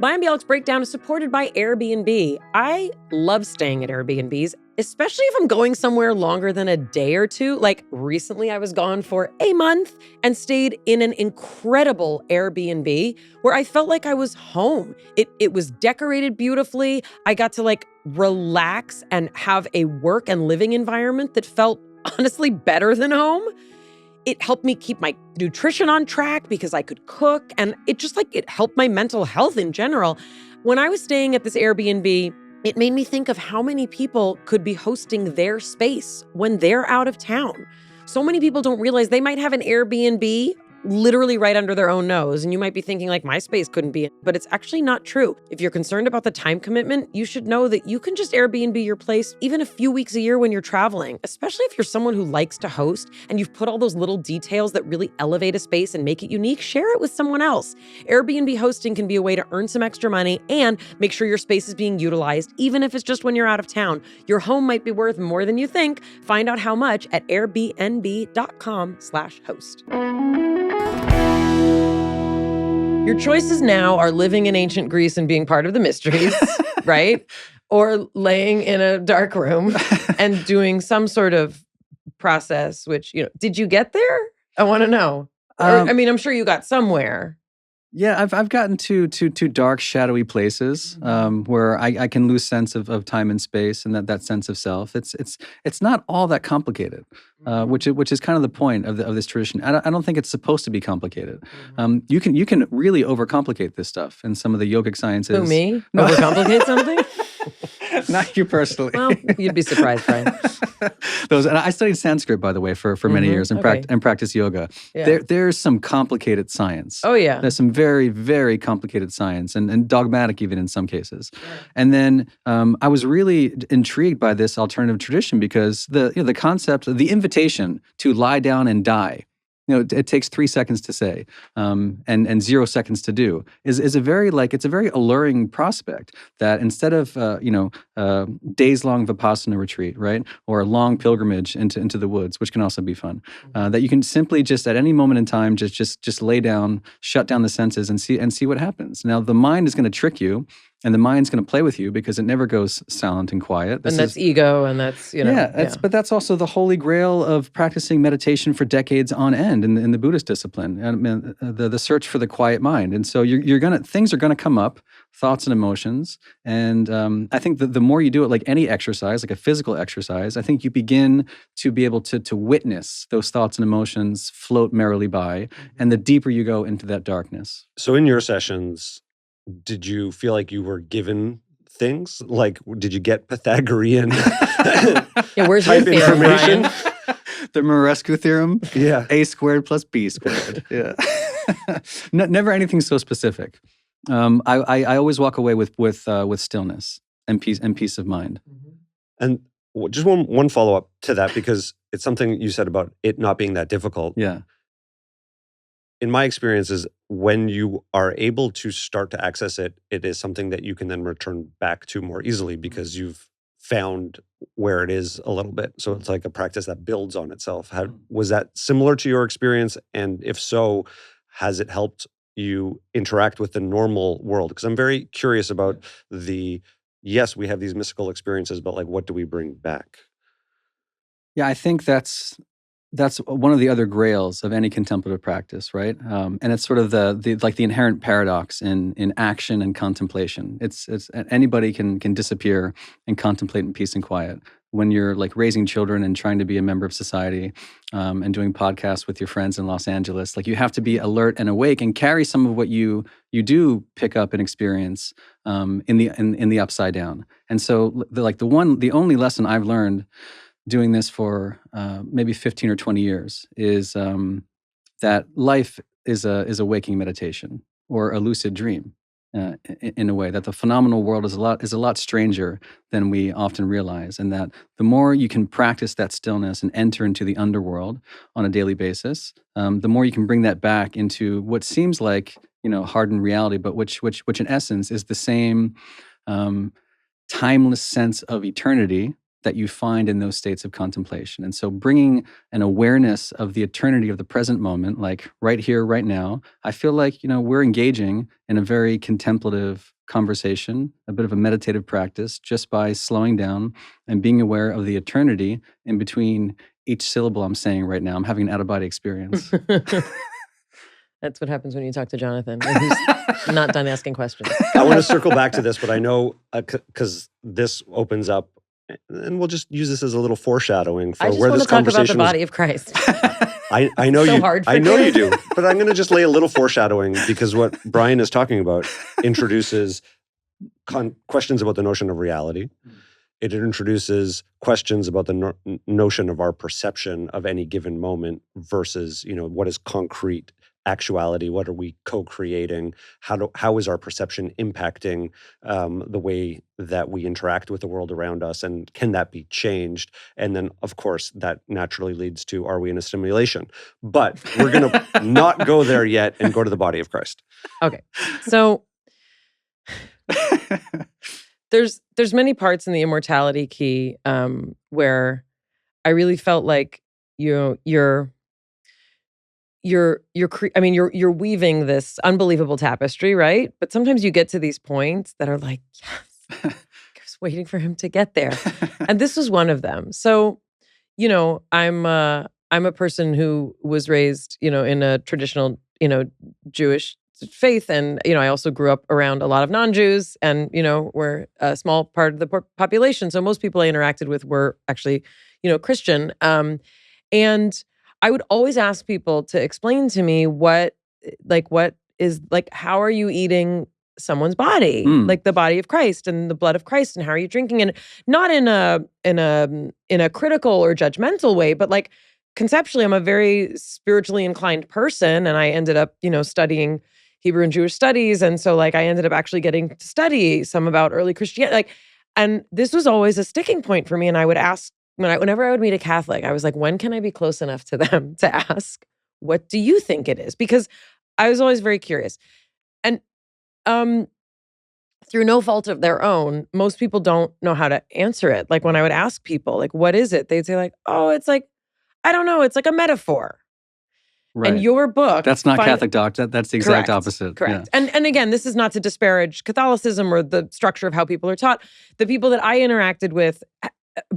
Mayim Bialik's Breakdown is supported by Airbnb. I love staying at Airbnbs, especially if I'm going somewhere longer than a day or two. Recently, I was gone for a month and stayed in an incredible Airbnb where I felt like I was home. It was decorated beautifully. I got to relax and have a work and living environment that felt honestly better than home. It helped me keep my nutrition on track because I could cook, and it just it helped my mental health in general. When I was staying at this Airbnb, it made me think of how many people could be hosting their space when they're out of town. So many people don't realize they might have an Airbnb literally right under their own nose. And you might be thinking my space couldn't be, but it's actually not true. If you're concerned about the time commitment, you should know that you can just Airbnb your place even a few weeks a year when you're traveling, especially if you're someone who likes to host and you've put all those little details that really elevate a space and make it unique. Share it with someone else. Airbnb hosting can be a way to earn some extra money and make sure your space is being utilized, even if it's just when you're out of town. Your home might be worth more than you think. Find out how much at airbnb.com/host. Your choices now are living in ancient Greece and being part of the mysteries, right? Or laying in a dark room and doing some sort of process, which, did you get there? I want to know. Or, I'm sure you got somewhere. Yeah, I've gotten to dark, shadowy places where I can lose sense of time and space and that sense of self. It's not all that complicated, which is kind of the point of this tradition. I don't think it's supposed to be complicated. You can really overcomplicate this stuff in some of the yogic sciences. Who, me? No. Overcomplicate something? Not you personally. Well, you'd be surprised, Brian. And I studied Sanskrit, by the way, for many years and practiced yoga. Yeah. There's some complicated science. Oh, yeah. There's some very, very complicated science and dogmatic even in some cases. Yeah. And then I was really intrigued by this alternative tradition because the concept, the invitation to lie down and die, it takes 3 seconds to say, and 0 seconds to do. Is a very it's a very alluring prospect that instead of days-long Vipassana retreat, right, or a long pilgrimage into the woods, which can also be fun, that you can simply just at any moment in time just lay down, shut down the senses, and see what happens. Now the mind is going to trick you. And the mind's going to play with you because it never goes silent and quiet. That's ego, and that's, but that's also the holy grail of practicing meditation for decades on end in the Buddhist discipline, and the search for the quiet mind. And so things are gonna come up, thoughts and emotions. And I think that the more you do it, like any exercise, like a physical exercise, I think you begin to be able to witness those thoughts and emotions float merrily by, and the deeper you go into that darkness. So in your sessions, did you feel like you were given things? Like, did you get Pythagorean where's your theorem, Brian? The Muraresku theorem? Yeah. A squared plus B squared. Yeah. Never anything so specific. I always walk away with stillness and peace of mind. And just one follow-up to that, because it's something you said about it not being that difficult. Yeah. In my experiences, when you are able to start to access it, it is something that you can then return back to more easily because you've found where it is a little bit. So it's like a practice that builds on itself. Was that similar to your experience? And if so, has it helped you interact with the normal world? Because I'm very curious about yes, we have these mystical experiences, but what do we bring back? Yeah, I think that's one of the other grails of any contemplative practice, right? And it's sort of the inherent paradox in action and contemplation. It's anybody can disappear and contemplate in peace and quiet. When you're raising children and trying to be a member of society, and doing podcasts with your friends in Los Angeles, you have to be alert and awake and carry some of what you do pick up and experience in the upside down. And so the only lesson I've learned doing this for maybe 15 or 20 years is that life is a waking meditation or a lucid dream in a way, that the phenomenal world is a lot stranger than we often realize, and that the more you can practice that stillness and enter into the underworld on a daily basis, the more you can bring that back into what seems like hardened reality, but which in essence is the same timeless sense of eternity that you find in those states of contemplation. And so bringing an awareness of the eternity of the present moment, right here, right now, I feel like, we're engaging in a very contemplative conversation, a bit of a meditative practice, just by slowing down and being aware of the eternity in between each syllable I'm saying right now. I'm having an out-of-body experience. That's what happens when you talk to Jonathan. He's not done asking questions. I want to circle back to this, but I know, because this opens up, and we'll just use this as a little foreshadowing for where this conversation I just want to talk about the body of Christ. I know so you. Hard for I know me. you do, but I'm going to just lay a little foreshadowing, because what Brian is talking about introduces questions about the notion of reality. It introduces questions about the notion of our perception of any given moment versus, what is concrete actuality? What are we co-creating? How is our perception impacting the way that we interact with the world around us? And can that be changed? And then, of course, that naturally leads to, are we in a simulation? But we're going to not go there yet and go to the body of Christ. Okay. So there's many parts in the Immortality Key where I really felt like you're you're weaving this unbelievable tapestry, right? But sometimes you get to these points that are like, yes, I was waiting for him to get there. And this was one of them. So, I'm a person who was raised, in a traditional, Jewish faith. And, I also grew up around a lot of non-Jews and, we're a small part of the population. So most people I interacted with were actually, Christian. And I would always ask people to explain to me what is how are you eating someone's body, like the body of Christ and the blood of Christ, and how are you drinking? And not in a critical or judgmental way, but like conceptually, I'm a very spiritually inclined person, and I ended up, studying Hebrew and Jewish studies, and so I ended up actually getting to study some about early Christianity. And this was always a sticking point for me. And I would ask whenever I would meet a Catholic, I was like, when can I be close enough to them to ask, what do you think it is? Because I was always very curious. And through no fault of their own, most people don't know how to answer it. Like when I would ask people, what is it? They'd say oh, it's I don't know. It's like a metaphor. Right. And your book... That's not Catholic doctrine. That's the exact opposite. Correct. Yeah. And again, this is not to disparage Catholicism or the structure of how people are taught. The people that I interacted with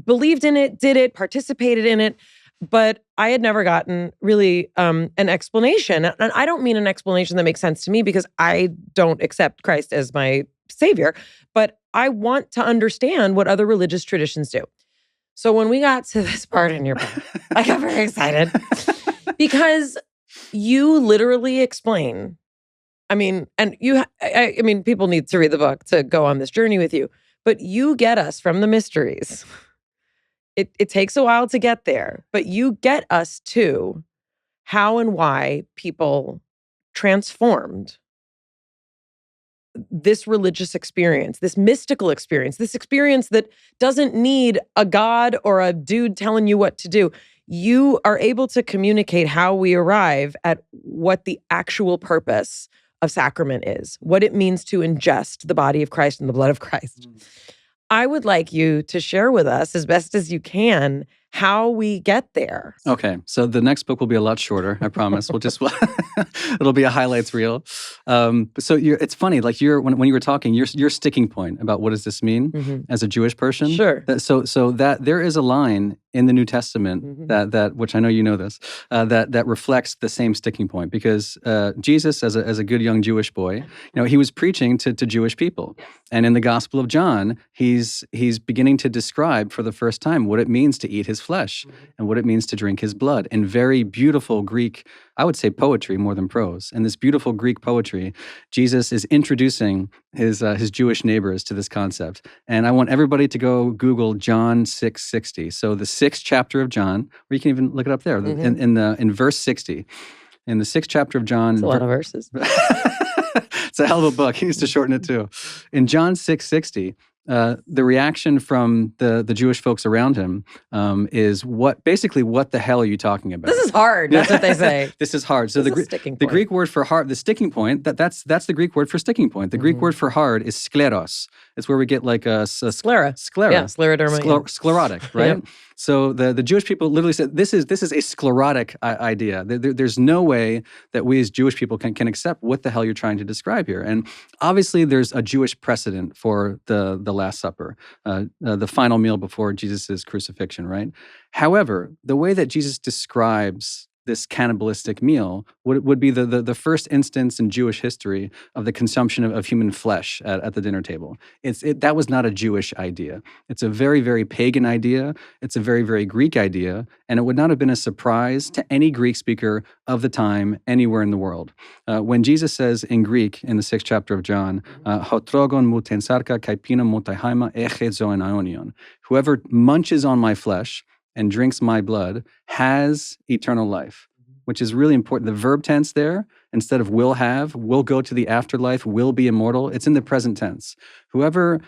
believed in it, did it, participated in it, but I had never gotten really an explanation. And I don't mean an explanation that makes sense to me because I don't accept Christ as my savior, but I want to understand what other religious traditions do. So when we got to this part in your book, I got very excited because you literally explain, people need to read the book to go on this journey with you, but you get us from the mysteries. It takes a while to get there, but you get us to how and why people transformed this religious experience, this mystical experience, this experience that doesn't need a god or a dude telling you what to do. You are able to communicate how we arrive at what the actual purpose of sacrament is, what it means to ingest the body of Christ and the blood of Christ. I would like you to share with us, as best as you can, how we get there. Okay, so the next book will be a lot shorter, I promise. It'll be a highlights reel. It's funny, when you were talking, your sticking point about what does this mean as a Jewish person. Sure. So that there is a line in the New Testament that which I know you know this, that reflects the same sticking point, because Jesus, as a good young Jewish boy, he was preaching to Jewish people, and in the Gospel of John, he's beginning to describe for the first time what it means to eat his flesh and what it means to drink his blood in very beautiful Greek, I would say poetry more than prose. In this beautiful Greek poetry, Jesus is introducing his Jewish neighbors to this concept. And I want everybody to go Google John 6:60. So the 6th chapter of John, or you can even look it up there, in verse 60. In the 6th chapter of John. It's a lot of verses. It's a hell of a book. He needs to shorten it too. In John 6:60, the reaction from the Jewish folks around him is what the hell are you talking about? This is hard. That's what they say. This is hard. So the Greek word for hard, the sticking point, that's the Greek word for sticking point. The Greek word for hard is skleros. It's where we get a sclera. Yeah, scleroderma. Sclerotic, right? Yep. So the Jewish people literally said, this is a sclerotic idea. There's no way that we as Jewish people can accept what the hell you're trying to describe here. And obviously there's a Jewish precedent for the Last Supper, the final meal before Jesus' crucifixion, right? However, the way that Jesus describes this cannibalistic meal would be the first instance in Jewish history of the consumption of human flesh at the dinner table. That was not a Jewish idea. It's a very, very pagan idea. It's a very, very Greek idea. And it would not have been a surprise to any Greek speaker of the time anywhere in the world. When Jesus says in Greek, in the 6th chapter of John, whoever munches on my flesh and drinks my blood has eternal life, which is really important. The verb tense there, instead of will have, will go to the afterlife, will be immortal, it's in the present tense. Whoever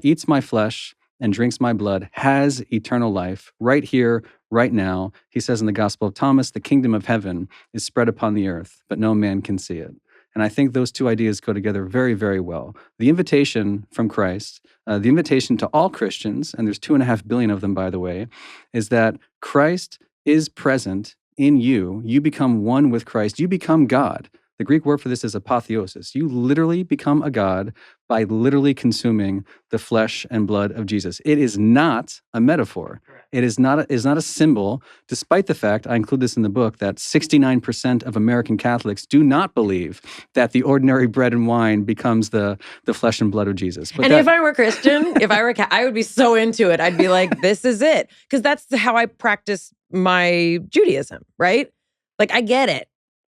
eats my flesh and drinks my blood has eternal life right here, right now. He says in the Gospel of Thomas, the kingdom of heaven is spread upon the earth, but no man can see it. And I think those two ideas go together very, very well. The invitation from Christ, the invitation to all Christians, and there's 2.5 billion of them, by the way, is that Christ is present in you, you become one with Christ. You become God. The Greek word for this is apotheosis. You literally become a god by literally consuming the flesh and blood of Jesus. It is not a metaphor. It is not a symbol, despite the fact, I include this in the book, that 69% of American Catholics do not believe that the ordinary bread and wine becomes the flesh and blood of Jesus. But if I were Christian, I would be so into it. I'd be like, this is it. Because that's how I practice my Judaism, right? Like, I get it.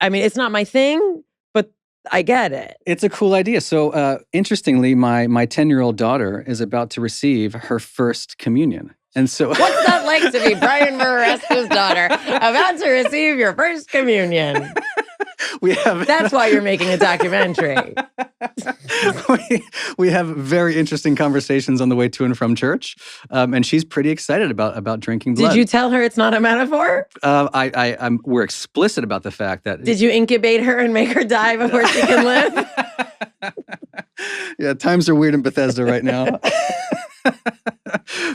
I mean, it's not my thing, but I get it. It's a cool idea. So, interestingly, my 10-year-old daughter is about to receive her first communion. And so, what's that like to be Brian Muraresku's daughter, about to receive your first communion? That's why you're making a documentary. we have very interesting conversations on the way to and from church, and she's pretty excited about drinking blood. Did you tell her it's not a metaphor? We're explicit about the fact that. Did you incubate her and make her die before she can live? Yeah, times are weird in Bethesda right now.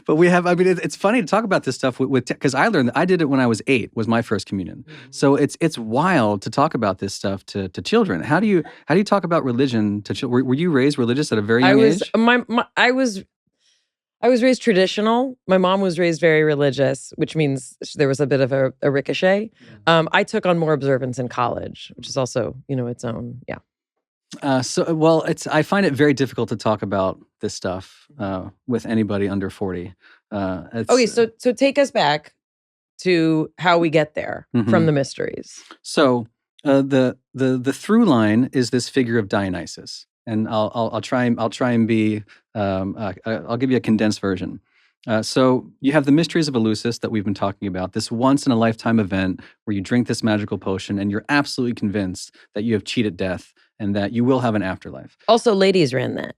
But it's funny to talk about this stuff because I did it when I was 8, was my first communion. So it's wild to talk about this stuff to children. How do you talk about religion to children? Were you raised religious at a very young age? I was raised traditional. My mom was raised very religious, which means there was a bit of a ricochet. I took on more observance in college, which is also, its own, yeah. I find it very difficult to talk about this stuff with anybody under 40. Okay, so take us back to how we get there from the mysteries. So the through line is this figure of Dionysus, and I'll try and be I'll give you a condensed version. So you have the mysteries of Eleusis that we've been talking about, this once in a lifetime event where you drink this magical potion and you're absolutely convinced that you have cheated death and that you will have an afterlife. Also, ladies ran that.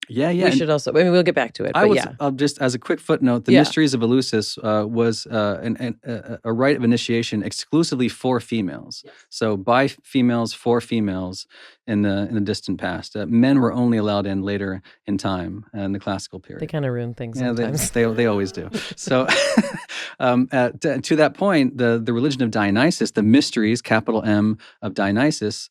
Yeah. We should also, we'll get back to it, I'll just, as a quick footnote, the mysteries of Eleusis was a rite of initiation exclusively for females. Yes. So by females, for females in the distant past. Men were only allowed in later in time in the classical period. They kind of ruin things sometimes. They always do. So to that point, the religion of Dionysus, the mysteries, capital M, of Dionysus,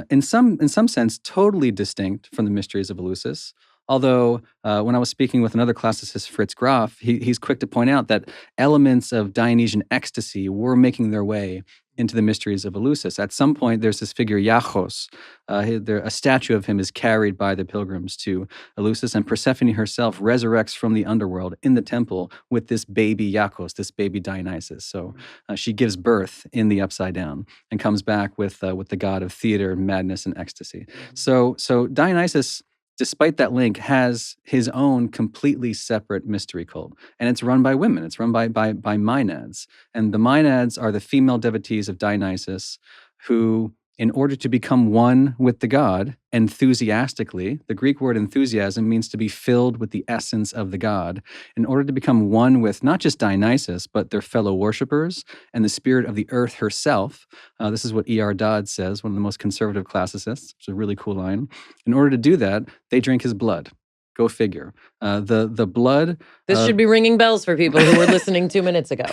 in some sense, totally distinct from the mysteries of Eleusis. Although, when I was speaking with another classicist, Fritz Graf, he's quick to point out that elements of Dionysian ecstasy were making their way into the mysteries of Eleusis. At some point, there's this figure, Iachos. A statue of him is carried by the pilgrims to Eleusis, and Persephone herself resurrects from the underworld in the temple with this baby Iachos, this baby Dionysus. So she gives birth in the upside down and comes back with the god of theater, madness, and ecstasy. So Dionysus, despite that link, has his own completely separate mystery cult. And it's run by women. It's run by Maenads. And the Maenads are the female devotees of Dionysus who, in order to become one with the god, enthusiastically, the Greek word enthusiasm means to be filled with the essence of the god, in order to become one with not just Dionysus, but their fellow worshipers and the spirit of the earth herself. This is what E.R. Dodd says, one of the most conservative classicists. It's a really cool line. In order to do that, they drink his blood. Go figure. The blood... This should be ringing bells for people who were listening 2 minutes ago.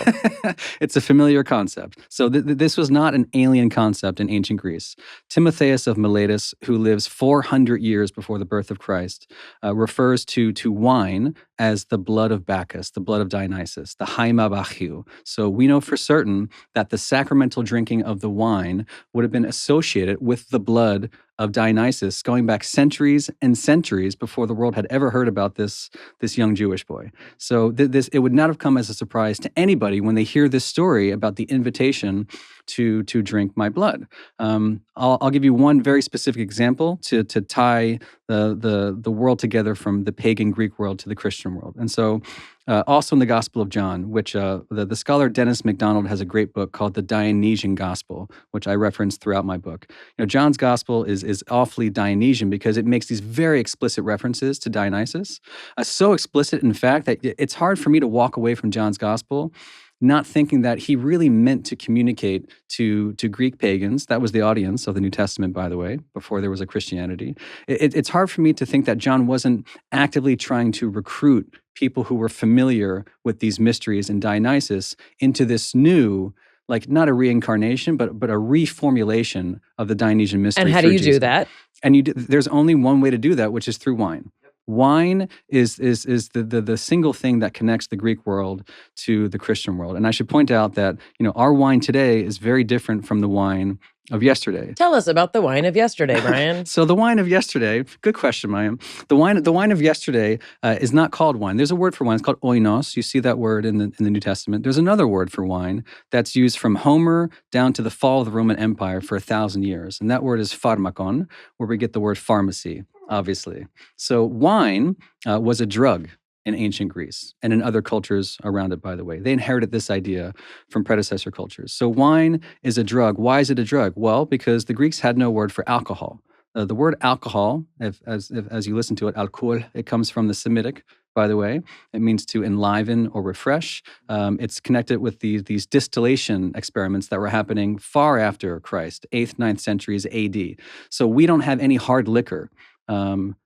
It's a familiar concept. So this was not an alien concept in ancient Greece. Timotheus of Miletus, who lives 400 years before the birth of Christ, refers to wine as the blood of Bacchus, the blood of Dionysus, the haima bacchiou. So we know for certain that the sacramental drinking of the wine would have been associated with the blood of Dionysus, going back centuries and centuries before the world had ever heard about this young Jewish boy. So it would not have come as a surprise to anybody when they hear this story about the invitation to drink my blood. I'll give you one very specific example to tie the world together from the pagan Greek world to the Christian world. And so also in the Gospel of John, which the scholar Dennis MacDonald has a great book called The Dionysian Gospel, which I reference throughout my book. John's Gospel is awfully Dionysian because it makes these very explicit references to Dionysus. So explicit, in fact, that it's hard for me to walk away from John's Gospel not thinking that he really meant to communicate to Greek pagans. That was the audience of the New Testament, by the way, before there was a Christianity. It's hard for me to think that John wasn't actively trying to recruit people who were familiar with these mysteries in Dionysus into this new like not a reincarnation, but a reformulation of the Dionysian mystery. And how do through you do Jesus. that? And there's only one way to do that, which is through wine. Wine is the single thing that connects the Greek world to the Christian world. And I should point out that, our wine today is very different from the wine of yesterday. Tell us about the wine of yesterday, Brian. So the wine of yesterday, good question, Mayim. The wine of yesterday is not called wine. There's a word for wine. It's called oinos. You see that word in the New Testament. There's another word for wine that's used from Homer down to the fall of the Roman Empire for 1,000 years. And that word is pharmakon, where we get the word pharmacy, obviously. So wine was a drug in ancient Greece and in other cultures around it, by the way. They inherited this idea from predecessor cultures. So wine is a drug. Why is it a drug? Well, because the Greeks had no word for alcohol. The word alcohol, as you listen to it, alkohol, it comes from the Semitic, by the way. It means to enliven or refresh. It's connected with these distillation experiments that were happening far after Christ, 8th, 9th centuries AD. So we don't have any hard liquor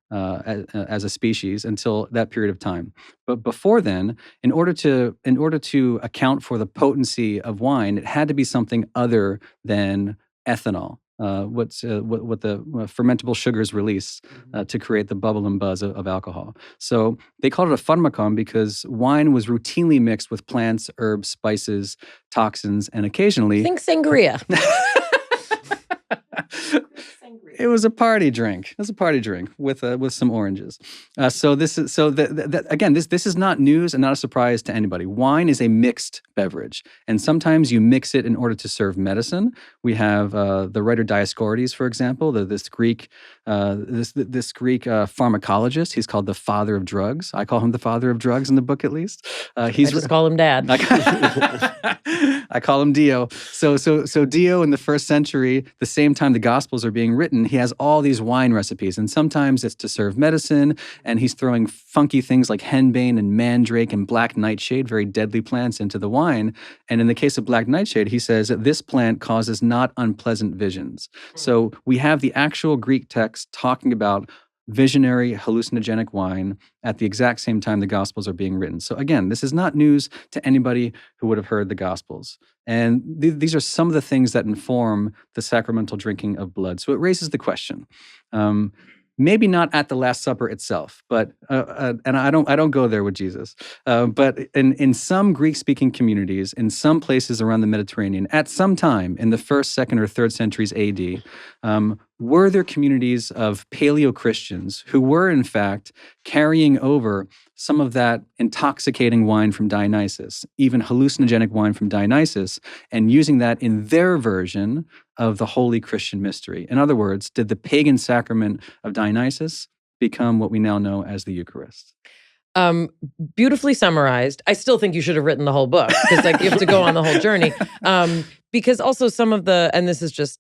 as a species until that period of time. But before then, in order to account for the potency of wine, it had to be something other than ethanol. What the fermentable sugars release to create the bubble and buzz of alcohol. So they called it a pharmakon because wine was routinely mixed with plants, herbs, spices, toxins, and occasionally... Think sangria. It was a party drink. It was a party drink with some oranges. So this is again. This is not news and not a surprise to anybody. Wine is a mixed beverage, and sometimes you mix it in order to serve medicine. We have the writer Dioscorides, for example, this Greek pharmacologist. He's called the father of drugs. I call him the father of drugs in the book, at least. I just call him Dad. I call him Dio. So Dio in the first century, the same time the Gospels are being written, he has all these wine recipes, and sometimes it's to serve medicine, and he's throwing funky things like henbane and mandrake and black nightshade, very deadly plants, into the wine. And in the case of black nightshade, he says that this plant causes not unpleasant visions. So we have the actual Greek text talking about visionary hallucinogenic wine at the exact same time the Gospels are being written. So again, this is not news to anybody who would have heard the Gospels. And these are some of the things that inform the sacramental drinking of blood. So it raises the question. Maybe not at the Last Supper itself, but and I don't go there with Jesus. But in some Greek-speaking communities, in some places around the Mediterranean, at some time in the 1st, 2nd, or 3rd centuries AD, were there communities of Paleo-Christians who were, in fact, carrying over some of that intoxicating wine from Dionysus, even hallucinogenic wine from Dionysus, and using that in their version of the holy Christian mystery. In other words, did the pagan sacrament of Dionysus become what we now know as the Eucharist? Beautifully summarized. I still think you should have written the whole book because you have to go on the whole journey. Because also some of and this is just,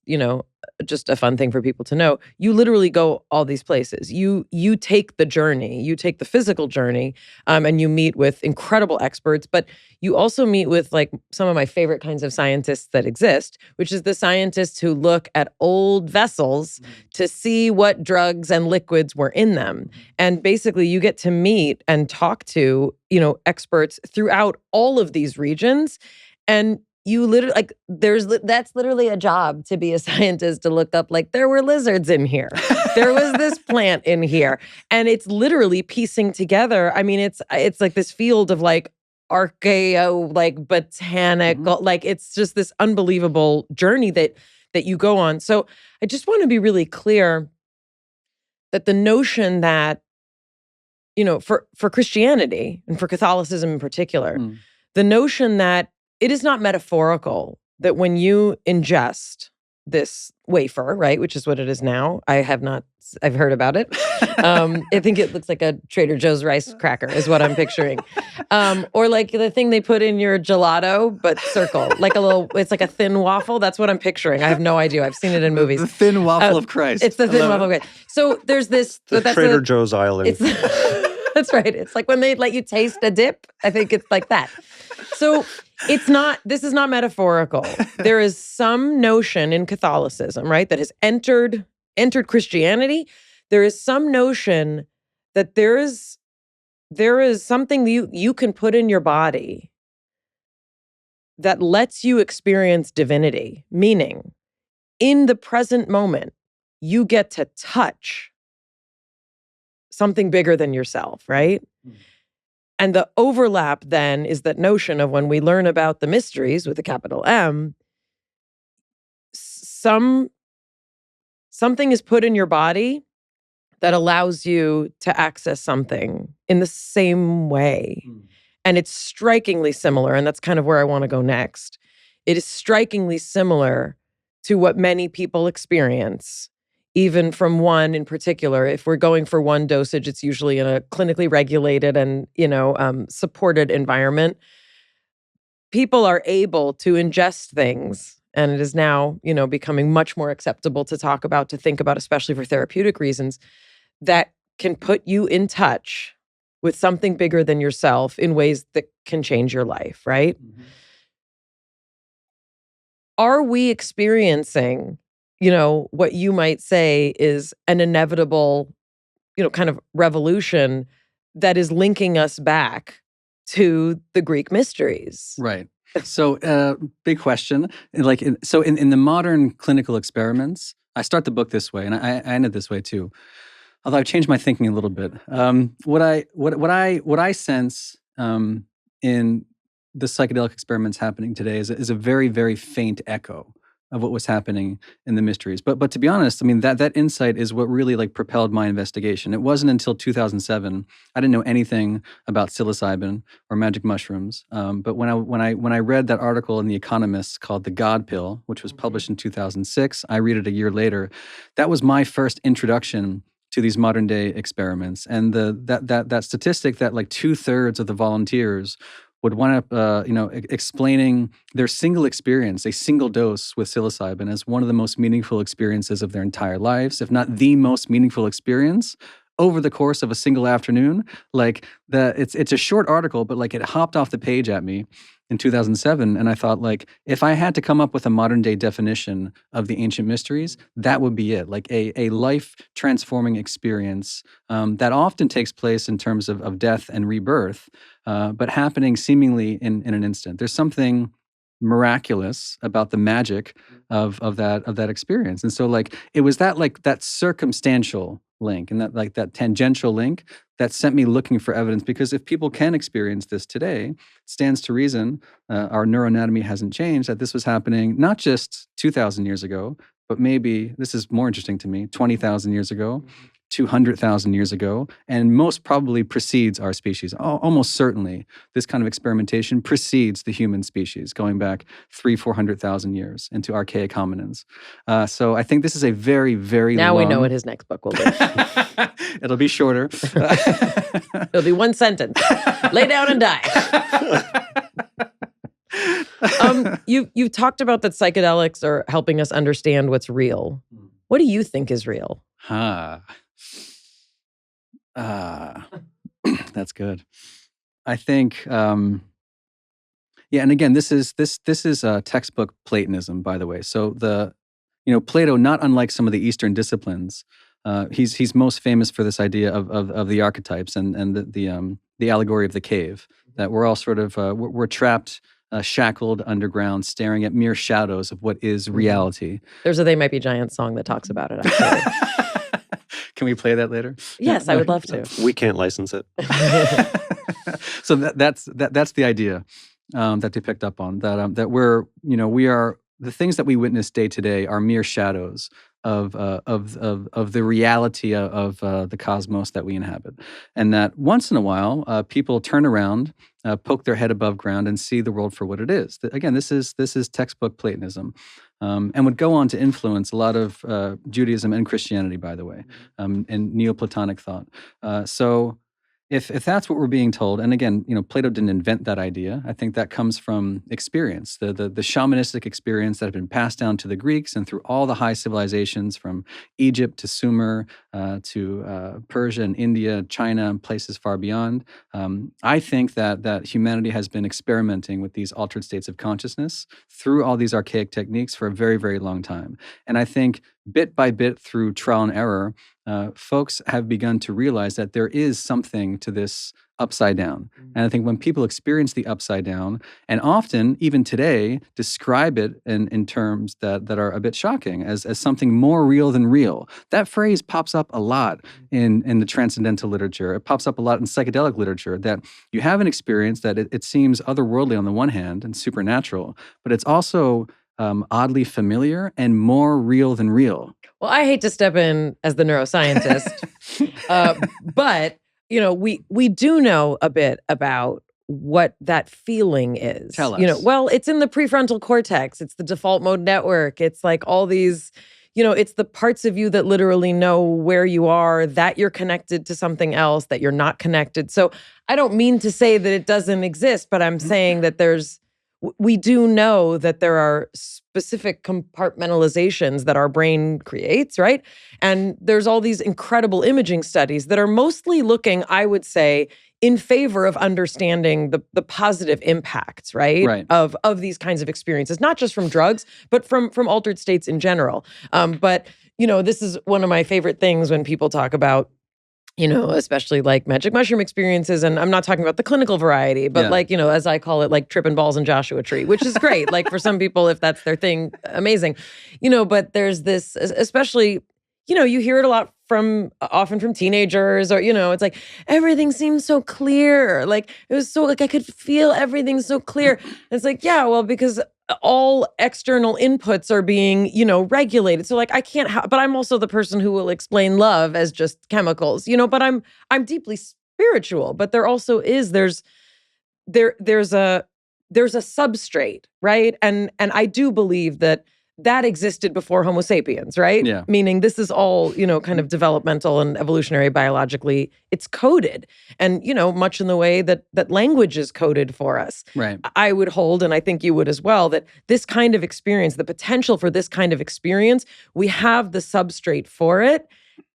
just a fun thing for people to know, you literally go all these places. You take the journey, you take the physical journey, and you meet with incredible experts, but you also meet with some of my favorite kinds of scientists that exist, which is the scientists who look at old vessels to see what drugs and liquids were in them. And basically you get to meet and talk to, experts throughout all of these regions. And you literally, that's literally a job to be a scientist, to look up, there were lizards in here. There was this plant in here. And it's literally piecing together. I mean, it's like this field of archaeo, botanical, it's just this unbelievable journey that you go on. So I just want to be really clear that the notion that, for Christianity and for Catholicism in particular, the notion that it is not metaphorical that when you ingest this wafer, right, which is what it is now. I've heard about it. I think it looks like a Trader Joe's rice cracker is what I'm picturing. Or the thing they put in your gelato, but circle, it's like a thin waffle. That's what I'm picturing. I have no idea. I've seen it in movies. The thin waffle of Christ. It's the thin waffle of Christ. So there's this. The Trader Joe's Island. That's right. It's like when they let you taste a dip. I think it's like that. So this is not metaphorical. There is some notion in Catholicism, right, that has entered Christianity. There is some notion that there is something you can put in your body that lets you experience divinity, meaning in the present moment, you get to touch something bigger than yourself, right? And the overlap then is that notion of when we learn about the mysteries with a capital M, something is put in your body that allows you to access something in the same way. And it's strikingly similar, and that's kind of where I want to go next. It is strikingly similar to what many people experience, even from one in particular. If we're going for one dosage, it's usually in a clinically regulated and, supported environment. People are able to ingest things, and it is now, becoming much more acceptable to talk about, to think about, especially for therapeutic reasons, that can put you in touch with something bigger than yourself in ways that can change your life, right? Are we experiencing, what you might say is an inevitable, kind of revolution that is linking us back to the Greek mysteries? Right. So, big question. In the modern clinical experiments, I start the book this way, and I end it this way too. Although I've changed my thinking a little bit. What I sense in the psychedelic experiments happening today is a very, very faint echo of what was happening in the mysteries. But to be honest, I mean that insight is what really propelled my investigation. It wasn't until 2007 I didn't know anything about psilocybin or magic mushrooms. But when I read that article in The Economist called "The God Pill," which was published in 2006, I read it a year later. That was my first introduction to these modern day experiments, and that statistic that 2/3 of the volunteers would wind up, explaining their single experience, a single dose with psilocybin, as one of the most meaningful experiences of their entire lives, if not the most meaningful experience over the course of a single afternoon. It's a short article, but it hopped off the page at me in 2007, and I thought, if I had to come up with a modern day definition of the ancient mysteries, that would be it. A life transforming experience that often takes place in terms of death and rebirth, but happening seemingly in an instant. There's something miraculous about the magic of that experience, and so it was that circumstantial link and that tangential link that sent me looking for evidence, because if people can experience this today, it stands to reason our neuroanatomy hasn't changed, that this was happening not just 2,000 years ago, but maybe, this is more interesting to me, 20,000 years ago, 200,000 years ago, and most probably precedes our species. Almost certainly, this kind of experimentation precedes the human species, going back 300,000-400,000 years into archaic hominins. So I think this is a very, very Now long... we know what his next book will be. It'll be shorter. It'll be one sentence. Lay down and die. You talked about that psychedelics are helping us understand what's real. What do you think is real? That's good. I think, and again, this is textbook Platonism, by the way. So Plato, not unlike some of the Eastern disciplines, he's most famous for this idea of the archetypes and the allegory of the cave, that we're all sort of we're trapped, shackled underground, staring at mere shadows of what is reality. There's a They Might Be Giants song that talks about it, actually. Can we play that later? Yes, I would love to. We can't license it. So that's the idea that they picked up on, that we are, the things that we witness day to day are mere shadows of the reality of the cosmos that we inhabit, and that once in a while people turn around, poke their head above ground, and see the world for what it is. Again, this is textbook Platonism, and would go on to influence a lot of Judaism and Christianity, by the way, and Neoplatonic thought. So if that's what we're being told, and again, Plato didn't invent that idea. I think that comes from experience, the shamanistic experience that had been passed down to the Greeks and through all the high civilizations, from Egypt to Sumer to Persia and India, China, and places far beyond. I think that humanity has been experimenting with these altered states of consciousness through all these archaic techniques for a very, very long time. And I think bit by bit, through trial and error, folks have begun to realize that there is something to this upside down. And I think when people experience the upside down, and often, even today, describe it in terms that are a bit shocking as something more real than real. That phrase pops up a lot in the transcendental literature. It pops up a lot in psychedelic literature, that you have an experience that it seems otherworldly on the one hand and supernatural, but it's also oddly familiar and more real than real. Well, I hate to step in as the neuroscientist, but we do know a bit about what that feeling is. Tell us. Well, it's in the prefrontal cortex. It's the default mode network. It's like all these, it's the parts of you that literally know where you are, that you're connected to something else, that you're not connected. So I don't mean to say that it doesn't exist, but I'm saying that we do know that there are specific compartmentalizations that our brain creates, right? And there's all these incredible imaging studies that are mostly looking, I would say, in favor of understanding the positive impacts, right? Of these kinds of experiences, not just from drugs, but from altered states in general. But this is one of my favorite things when people talk about, especially like magic mushroom experiences. And I'm not talking about the clinical variety, but as I call it, like tripping balls in Joshua Tree, which is great. Like for some people, if that's their thing, amazing. But there's this, especially, you hear it a lot often from teenagers, or, it's like, everything seems so clear. Like it was so, like I could feel everything so clear. And it's like, yeah, well, because all external inputs are being, regulated. So like I can't, but I'm also the person who will explain love as just chemicals, but I'm deeply spiritual, but there also is, there's a substrate, right? And I do believe that existed before Homo sapiens, right? Yeah. Meaning this is all, kind of developmental and evolutionary biologically, it's coded. And, much in the way that language is coded for us. Right. I would hold, and I think you would as well, that this kind of experience, the potential for this kind of experience, we have the substrate for it.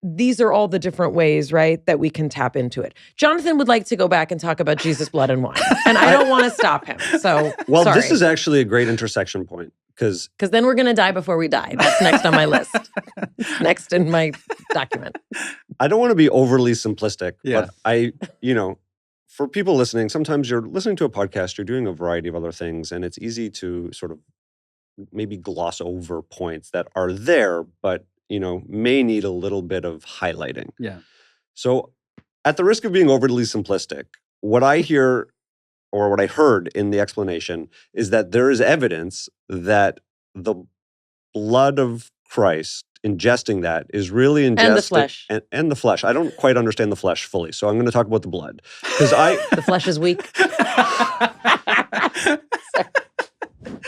These are all the different ways, right, that we can tap into it. Jonathan would like to go back and talk about Jesus, blood, and wine. And I don't want to stop him. So, sorry. This is actually a great intersection point. Because then we're going to die before we die. That's next on my list. Next in my document. I don't want to be overly simplistic, but for people listening, sometimes you're listening to a podcast, you're doing a variety of other things, and it's easy to sort of maybe gloss over points that are there, but, may need a little bit of highlighting. Yeah. So at the risk of being overly simplistic, what I hear or what I heard in the explanation is that there is evidence that the blood of Christ, ingesting that, is really ingesting... And the flesh. And the flesh. I don't quite understand the flesh fully, so I'm going to talk about the blood. Because The flesh is weak.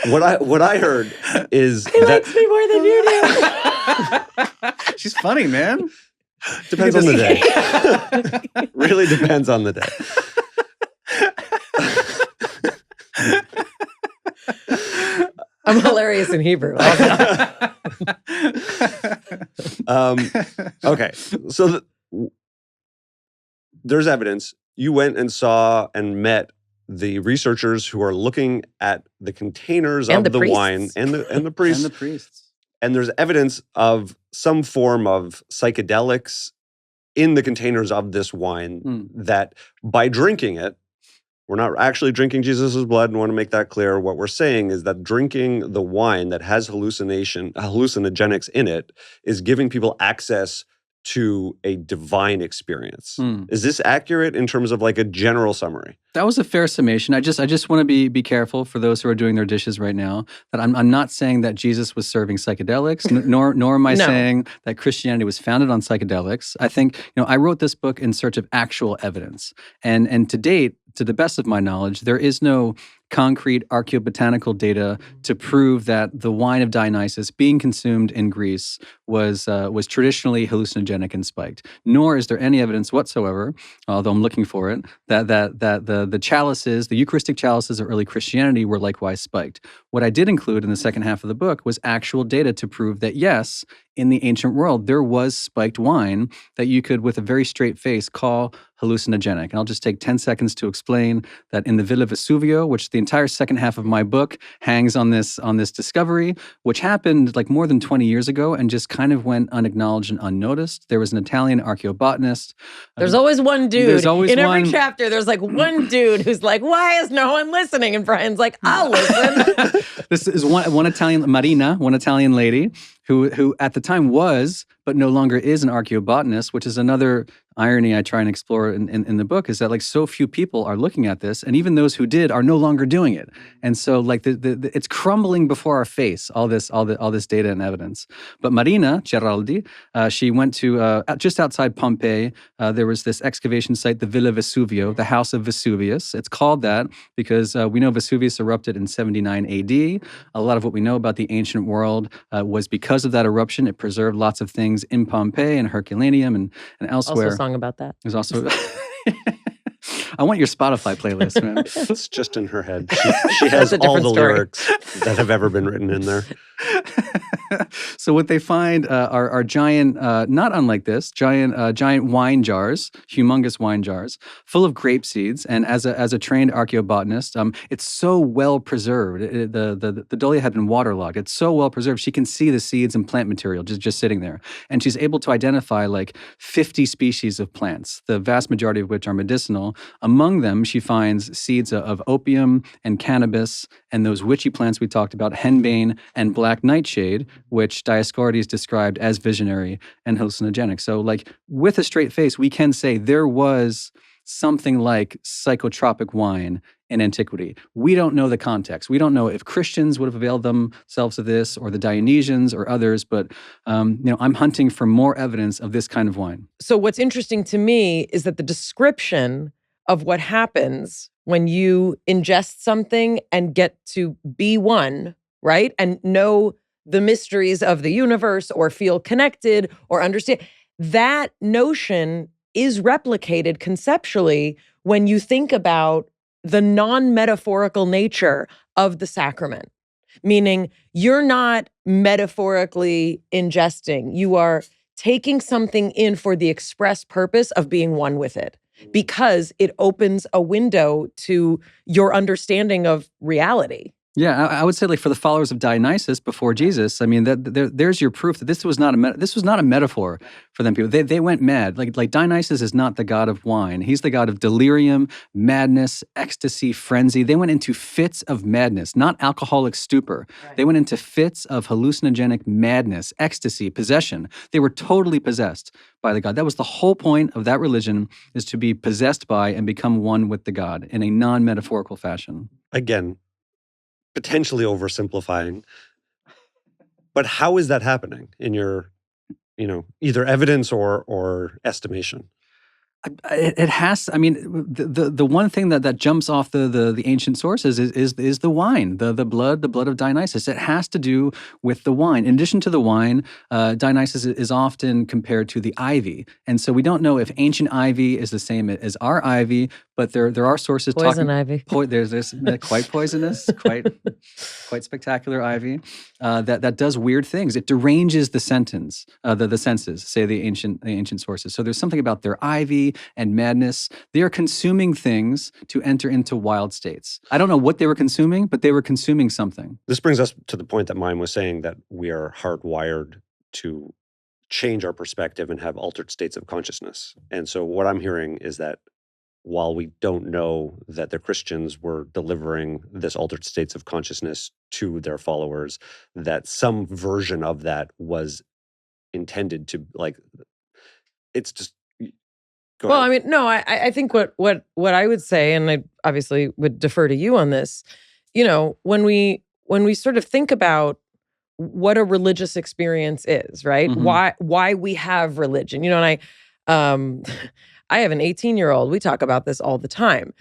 What I heard is he likes me more than you do. She's funny, man. Depends on the day. Really depends on the day. I'm hilarious in Hebrew. Okay, so there's evidence. You went and saw and met the researchers who are looking at the containers of the wine and the priests. And the priests. And there's evidence of some form of psychedelics in the containers of this wine that by drinking it, we're not actually drinking Jesus' blood, and want to make that clear. What we're saying is that drinking the wine that has hallucinogenics in it is giving people access to a divine experience. Is this accurate in terms of like a general summary? That was a fair summation. I just want to be careful for those who are doing their dishes right now that I'm not saying that Jesus was serving psychedelics, nor am I saying that Christianity was founded on psychedelics. I think I wrote this book in search of actual evidence, and to date, to the best of my knowledge, there is no concrete archaeobotanical data to prove that the wine of Dionysus being consumed in Greece was traditionally hallucinogenic and spiked. Nor is there any evidence whatsoever, although I'm looking for it, that the chalices, the Eucharistic chalices of early Christianity were likewise spiked. What I did include in the second half of the book was actual data to prove that yes, in the ancient world, there was spiked wine that you could, with a very straight face, call hallucinogenic. And I'll just take 10 seconds to explain that in the Villa Vesuvio, which The entire second half of my book hangs on this discovery, which happened like more than 20 years ago and just kind of went unacknowledged and unnoticed. There was an Italian archeobotanist. There's always one dude. There's always in every one. chapter, there's like one dude who's like, why is no one listening? And Brian's like, I'll listen. This is one Italian, Marina, one Italian lady who at the time was, but no longer is an archaeobotanist, which is another irony I try and explore in the book, is that like so few people are looking at this, and even those who did are no longer doing it. And so like it's crumbling before our face, all this data and evidence. But Marina Ceraldi, she went to just outside Pompeii. There was this excavation site, the Villa Vesuvio, the House of Vesuvius. It's called that because we know Vesuvius erupted in 79 AD. A lot of what we know about the ancient world was because of that eruption. It preserved lots of things in Pompeii and Herculaneum and elsewhere. Also a song about that. There's also... I want your Spotify playlist, man. It's just in her head. She has all the lyrics that have ever been written in there. So what they find are giant, not unlike this, giant wine jars, humongous wine jars, full of grape seeds. And as a trained archaeobotanist, it's so well preserved. The dolia had been waterlogged. It's so well preserved. She can see the seeds and plant material just sitting there. And she's able to identify like 50 species of plants, the vast majority of which are medicinal. Among them, she finds seeds of opium and cannabis and those witchy plants we talked about, henbane and black nightshade, which Dioscorides described as visionary and hallucinogenic. So like with a straight face, we can say there was something like psychotropic wine in antiquity. We don't know the context. We don't know if Christians would have availed themselves of this or the Dionysians or others, but I'm hunting for more evidence of this kind of wine. So what's interesting to me is that the description of what happens when you ingest something and get to be one, right? And know the mysteries of the universe or feel connected or understand, that notion is replicated conceptually when you think about the non-metaphorical nature of the sacrament. Meaning you're not metaphorically ingesting, you are taking something in for the express purpose of being one with it, because it opens a window to your understanding of reality. Yeah, I would say like for the followers of Dionysus before Jesus, I mean, there's your proof that this was not a metaphor for them people. They went mad. Like Dionysus is not the god of wine. He's the god of delirium, madness, ecstasy, frenzy. They went into fits of madness, not alcoholic stupor. Right. They went into fits of hallucinogenic madness, ecstasy, possession. They were totally possessed by the god. That was the whole point of that religion, is to be possessed by and become one with the god in a non-metaphorical fashion. Again, potentially oversimplifying, but how is that happening in your, either evidence or estimation? It has. I mean, the one thing that jumps off the ancient sources is the wine, the blood of Dionysus. It has to do with the wine. In addition to the wine, Dionysus is often compared to the ivy, and so we don't know if ancient ivy is the same as our ivy. But there are sources poison ivy. There's quite poisonous, quite spectacular ivy that does weird things. It deranges the senses, say the ancient sources. So there's something about their ivy and madness. They are consuming things to enter into wild states. I don't know what they were consuming, but they were consuming something. This brings us to the point that Mayim was saying, that we are hardwired to change our perspective and have altered states of consciousness. And so what I'm hearing is that while we don't know that the Christians were delivering this altered states of consciousness to their followers, that some version of that was intended to, like, it's just... Well, I mean, no, I think what I would say, and I obviously would defer to you on this, when we sort of think about what a religious experience is, right? Mm-hmm. Why we have religion, and I have an 18-year-old. We talk about this all the time.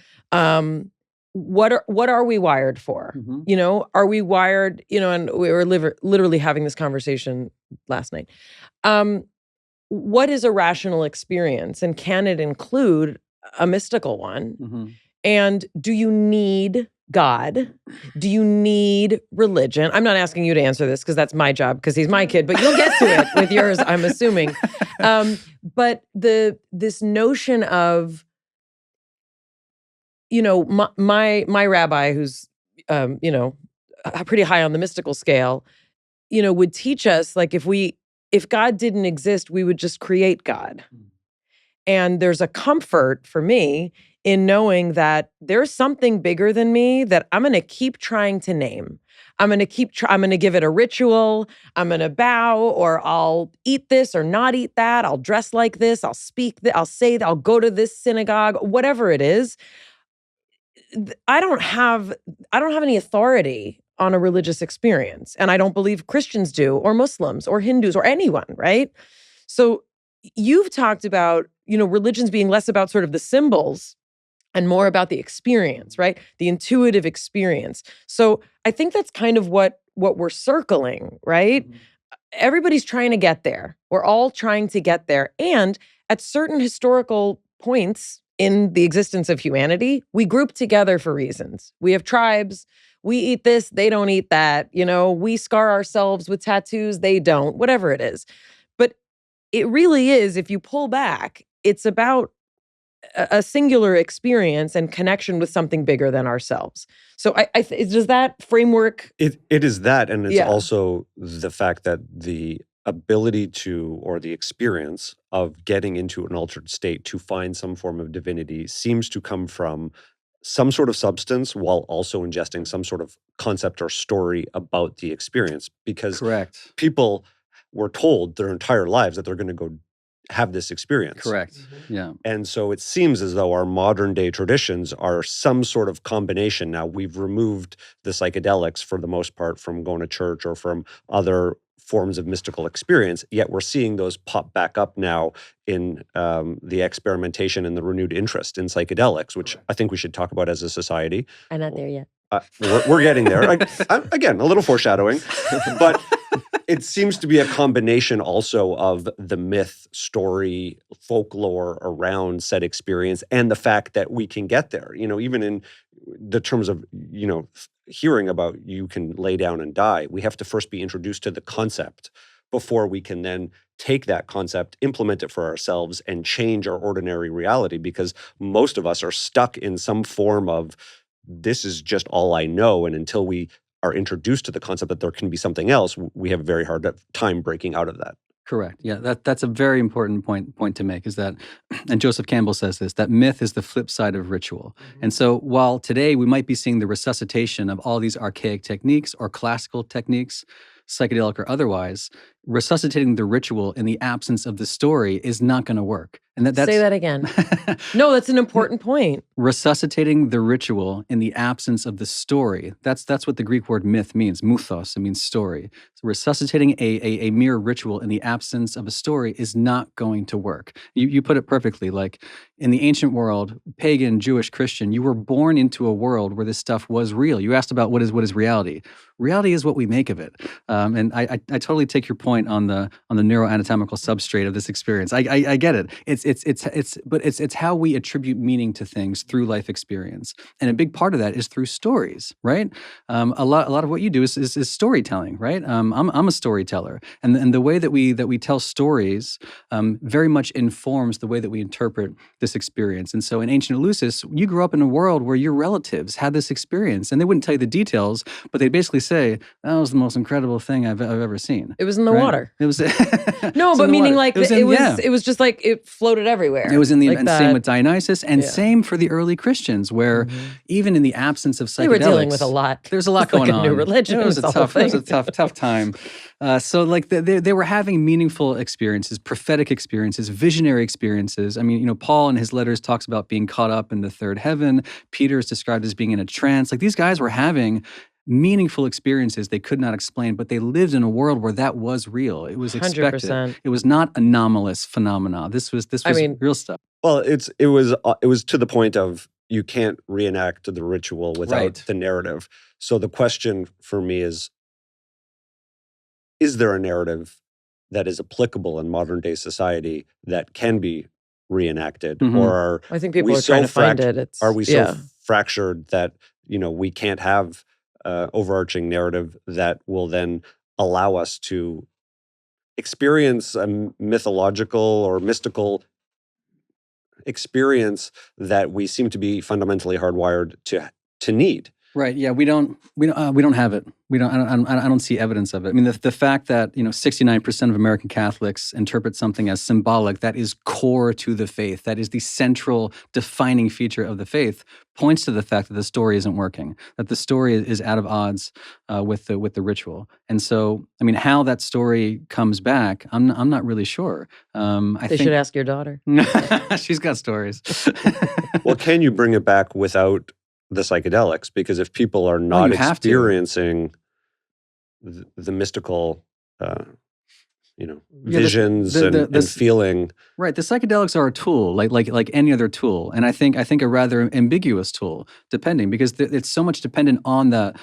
What are we wired for? Mm-hmm. Are we wired, and we were literally having this conversation last night. What is a rational experience, and can it include a mystical one? Mm-hmm. And do you need God? Do you need religion? I'm not asking you to answer this because that's my job, because he's my kid, but you'll get to it with yours, I'm assuming. But this notion of, my rabbi, who's pretty high on the mystical scale, would teach us, like, if God didn't exist, we would just create God. And there's a comfort for me in knowing that there's something bigger than me that I'm going to keep trying to name. I'm going to give it a ritual. I'm going to bow, or I'll eat this or not eat that. I'll dress like this. I'll speak I'll say that. I'll go to this synagogue, whatever it is. I don't have any authority on a religious experience. And I don't believe Christians do, or Muslims, or Hindus, or anyone, right? So you've talked about, religions being less about sort of the symbols and more about the experience, right? The intuitive experience. So I think that's kind of what we're circling, right? Mm-hmm. Everybody's trying to get there. We're all trying to get there. And at certain historical points in the existence of humanity, we group together for reasons. We have tribes. We eat this, they don't eat that. We scar ourselves with tattoos, they don't, whatever it is. But it really is, if you pull back, it's about a singular experience and connection with something bigger than ourselves. So does that framework? It is that, and it's also the fact that the ability to, or the experience of getting into an altered state to find some form of divinity seems to come from some sort of substance while also ingesting some sort of concept or story about the experience. Because Correct. people were told their entire lives that they're going to go have this experience. Correct. Yeah. And so it seems as though our modern day traditions are some sort of combination. Now, we've removed the psychedelics for the most part from going to church or from other forms of mystical experience, yet we're seeing those pop back up now in the experimentation and the renewed interest in psychedelics, which I think we should talk about as a society. I'm not there yet. We're getting there. Again, a little foreshadowing, but it seems to be a combination also of the myth, story, folklore around said experience, and the fact that we can get there. Even in the terms of, hearing about you can lay down and die, we have to first be introduced to the concept before we can then take that concept, implement it for ourselves, and change our ordinary reality, because most of us are stuck in some form of, this is just all I know, and until we are introduced to the concept that there can be something else, we have a very hard time breaking out of that. Correct. Yeah, that's a very important point to make, is that, and Joseph Campbell says this, that myth is the flip side of ritual. Mm-hmm. And so while today we might be seeing the resuscitation of all these archaic techniques or classical techniques, psychedelic or otherwise, resuscitating the ritual in the absence of the story is not going to work. And that's Say that again. No, that's an important point. Resuscitating the ritual in the absence of the story. That's what the Greek word myth means. Muthos, it means story. So resuscitating a mere ritual in the absence of a story is not going to work. You put it perfectly. Like, in the ancient world, pagan, Jewish, Christian, you were born into a world where this stuff was real. You asked about what is reality. Reality is what we make of it. And I totally take your point on the neuroanatomical substrate of this experience. I get it. It's how we attribute meaning to things through life experience, and a big part of that is through stories, right? A lot of what you do is storytelling, right? I'm a storyteller, and the way that we tell stories very much informs the way that we interpret this experience. And so in ancient Eleusis, you grew up in a world where your relatives had this experience, and they wouldn't tell you the details, but they'd basically say, that was the most incredible thing I've ever seen. It was in the water. It was no, but meaning like it was just like it floated everywhere. It was in the and same with Dionysus, and same for the early Christians, where even in the absence of psychedelics, they were dealing with a lot. There's a lot going on. A new religion. It was a tough time. So like they were having meaningful experiences, prophetic experiences, visionary experiences. I mean, Paul in his letters talks about being caught up in the third heaven. Peter is described as being in a trance. Like, these guys were having meaningful experiences they could not explain, but they lived in a world where that was real. It was expected. 100%. It was not anomalous phenomena. This was real stuff. Well, it was to the point of, you can't reenact the ritual without the narrative. So the question for me is there a narrative that is applicable in modern day society that can be reenacted? Mm-hmm. Or I think people are trying to find it. Are we so fractured that we can't have overarching narrative that will then allow us to experience a mythological or mystical experience that we seem to be fundamentally hardwired to need. Right. Yeah. We don't have it. I don't see evidence of it. I mean, the fact that 69% of American Catholics interpret something as symbolic, that is core to the faith, that is the central defining feature of the faith, points to the fact that the story isn't working, that the story is out of odds with the ritual. And so, I mean, how that story comes back, I'm not really sure. I think should ask your daughter. She's got stories. Well, can you bring it back without the psychedelics? Because if people are not experiencing the mystical, visions and feeling. Right. The psychedelics are a tool, like any other tool, and I think a rather ambiguous tool, depending, because it's so much dependent on the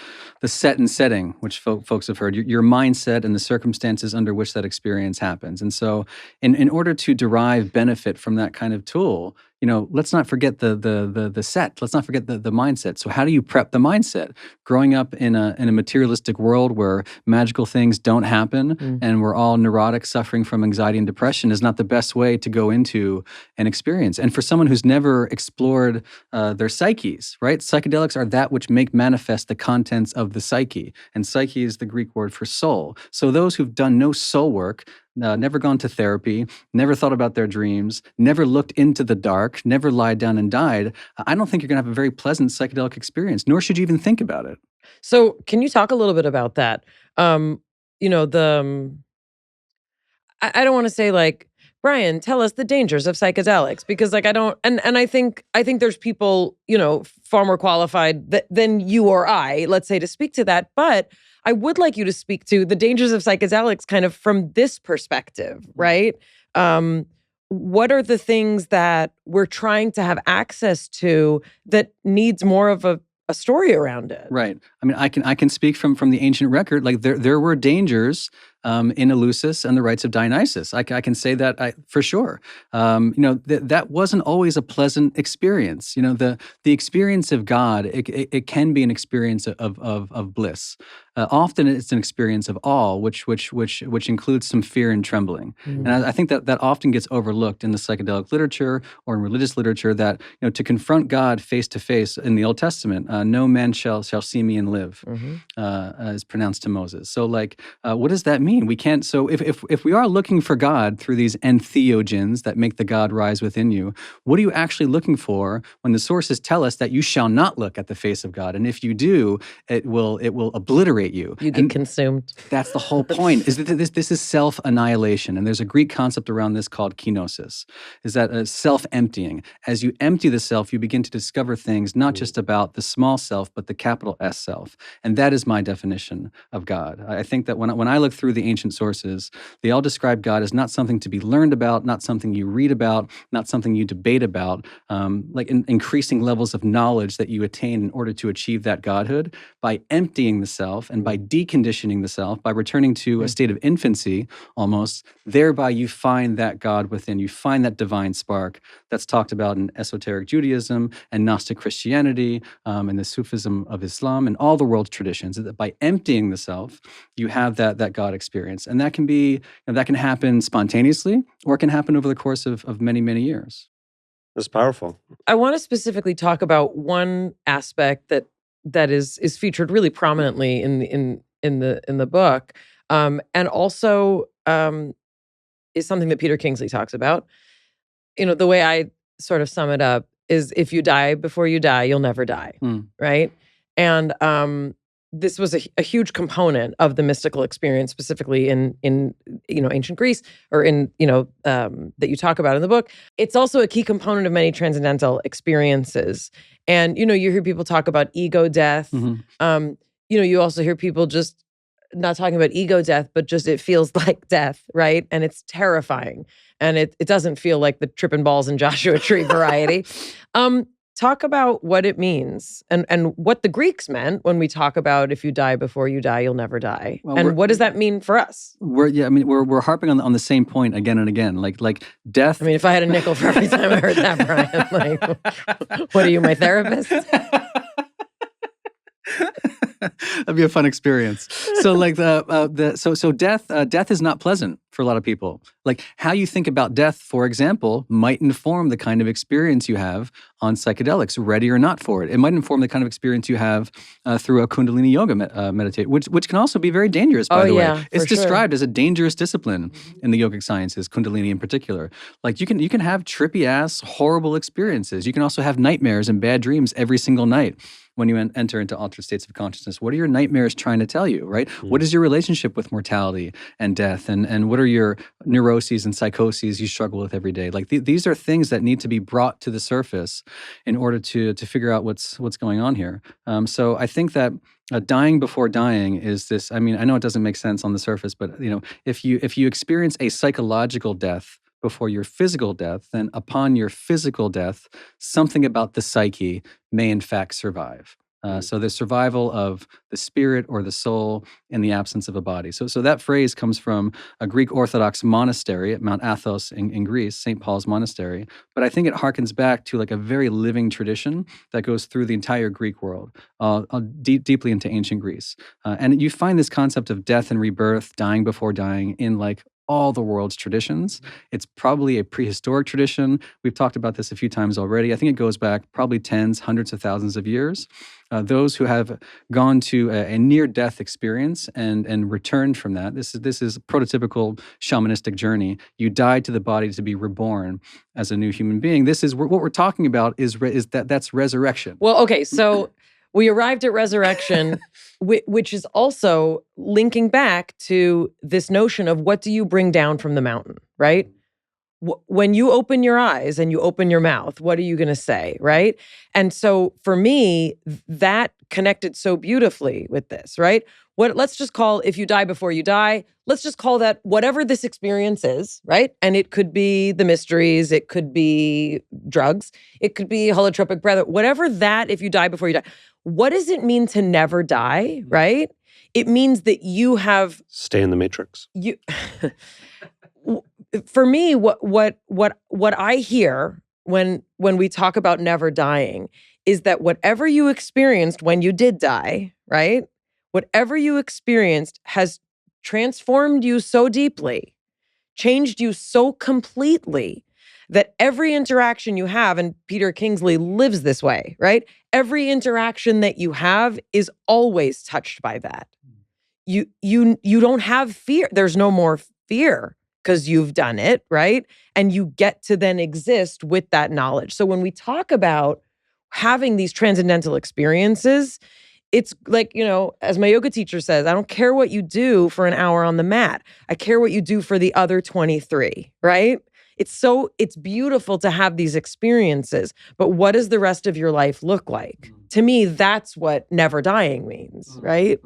set and setting, which folks have heard, your mindset and the circumstances under which that experience happens. And so, in order to derive benefit from that kind of tool, let's not forget the set. Let's not forget the mindset. So how do you prep the mindset? Growing up in a materialistic world where magical things don't happen and we're all neurotic, suffering from anxiety and depression is not the best way to go into an experience. And for someone who's never explored their psyches, right? Psychedelics are that which make manifest the contents of the psyche. And psyche is the Greek word for soul. So those who've done no soul work, never gone to therapy, never thought about their dreams, never looked into the dark, never lied down and died, I don't think you're going to have a very pleasant psychedelic experience, nor should you even think about it. So can you talk a little bit about that? I don't want to say like, Brian, tell us the dangers of psychedelics, because like I don't, and I think there's people, far more qualified than you or I, let's say, to speak to that. But I would like you to speak to the dangers of psychedelics kind of from this perspective, right? What are the things that we're trying to have access to that needs more of a story around it? Right. I mean, I can speak from the ancient record. Like there were dangers in Eleusis and the rites of Dionysus. I can say that for sure. That wasn't always a pleasant experience. The experience of God, it can be an experience of bliss. Often it's an experience of awe, which includes some fear and trembling. And I think that often gets overlooked in the psychedelic literature or in religious literature, that to confront God face to face in the Old Testament, no man shall see me and live, is pronounced to Moses. So what does that mean? We can't. So if we are looking for God through these entheogens that make the God rise within you, what are you actually looking for when the sources tell us that you shall not look at the face of God, and if you do, it will obliterate you. You get consumed. That's the whole point. Is that this is self-annihilation, and there's a Greek concept around this called kenosis. Is that self-emptying? As you empty the self, you begin to discover things not just about the small self, but the capital S self, and that is my definition of God. I think that when I look through the ancient sources, they all describe God as not something to be learned about, not something you read about, not something you debate about, increasing levels of knowledge that you attain in order to achieve that godhood by emptying the self and by deconditioning the self, by returning to a state of infancy almost. Thereby you find that God within, you find that divine spark that's talked about in esoteric Judaism and Gnostic Christianity and the Sufism of Islam and all the world's traditions. That by emptying the self, you have that God experience. And that can happen spontaneously, or it can happen over the course of many, many years. That's powerful. I want to specifically talk about one aspect that is featured really prominently in the book, and also is something that Peter Kingsley talks about. The way I sort of sum it up is, if you die before you die, you'll never die, right? And this was a huge component of the mystical experience, specifically in ancient Greece, or that you talk about in the book. It's also a key component of many transcendental experiences. And you hear people talk about ego death. You also hear people just not talking about ego death, but just it feels like death, right? And it's terrifying, and it doesn't feel like the tripping balls in Joshua Tree variety. Talk about what it means and what the Greeks meant when we talk about, if you die before you die, you'll never die. Well, and what does that mean for us? We're harping on the same point again and again. Like death. I mean, if I had a nickel for every time I heard that, Brian, what are you, my therapist? That'd be a fun experience. So death is not pleasant. for a lot of people. Like how you think about death, for example, might inform the kind of experience you have on psychedelics, ready or not for it. It might inform the kind of experience you have through a Kundalini yoga meditate, which can also be very dangerous, by the way. It's described as a dangerous discipline in the yogic sciences, Kundalini in particular. Like you can have trippy ass, horrible experiences. You can also have nightmares and bad dreams every single night. When you enter into altered states of consciousness, what are your nightmares trying to tell you, right? What is your relationship with mortality and death? And what are your neuroses and psychoses you struggle with every day? Like these are things that need to be brought to the surface in order to figure out what's going on here. So I think that dying before dying is this, I mean, I know it doesn't make sense on the surface, but if you experience a psychological death before your physical death, then upon your physical death, something about the psyche may in fact survive. So the survival of the spirit or the soul in the absence of a body. So that phrase comes from a Greek Orthodox monastery at Mount Athos in Greece, St. Paul's Monastery. But I think it harkens back to like a very living tradition that goes through the entire Greek world, deeply into ancient Greece. And you find this concept of death and rebirth, dying before dying, in like all the world's traditions. It's probably a prehistoric tradition. We've talked about this a few times already. I think it goes back probably tens, hundreds of thousands of years. Those who have gone to a near-death experience and returned from that, this is a prototypical shamanistic journey. You die to the body to be reborn as a new human being. This is what we're talking about. That's resurrection. Well, okay, so we arrived at resurrection, which is also linking back to this notion of what do you bring down from the mountain, right? When you open your eyes and you open your mouth, what are you going to say, right? And so for me, that connected so beautifully with this, right? Let's just call, if you die before you die, let's just call that whatever this experience is, right? And it could be the mysteries, it could be drugs, it could be holotropic breath, whatever that, if you die before you die. What does it mean to never die, right? It means that you have... Stay in the matrix. For me, what I hear when we talk about never dying is that whatever you experienced when you did die, right? Whatever you experienced has transformed you so deeply, changed you so completely, that every interaction you have, and Peter Kingsley lives this way, right? Every interaction that you have is always touched by that. You don't have fear. There's no more fear because you've done it, right? And you get to then exist with that knowledge. So when we talk about having these transcendental experiences, it's like, as my yoga teacher says, I don't care what you do for an hour on the mat. I care what you do for the other 23, right? It's beautiful to have these experiences, but what does the rest of your life look like? To me, that's what never dying means, right?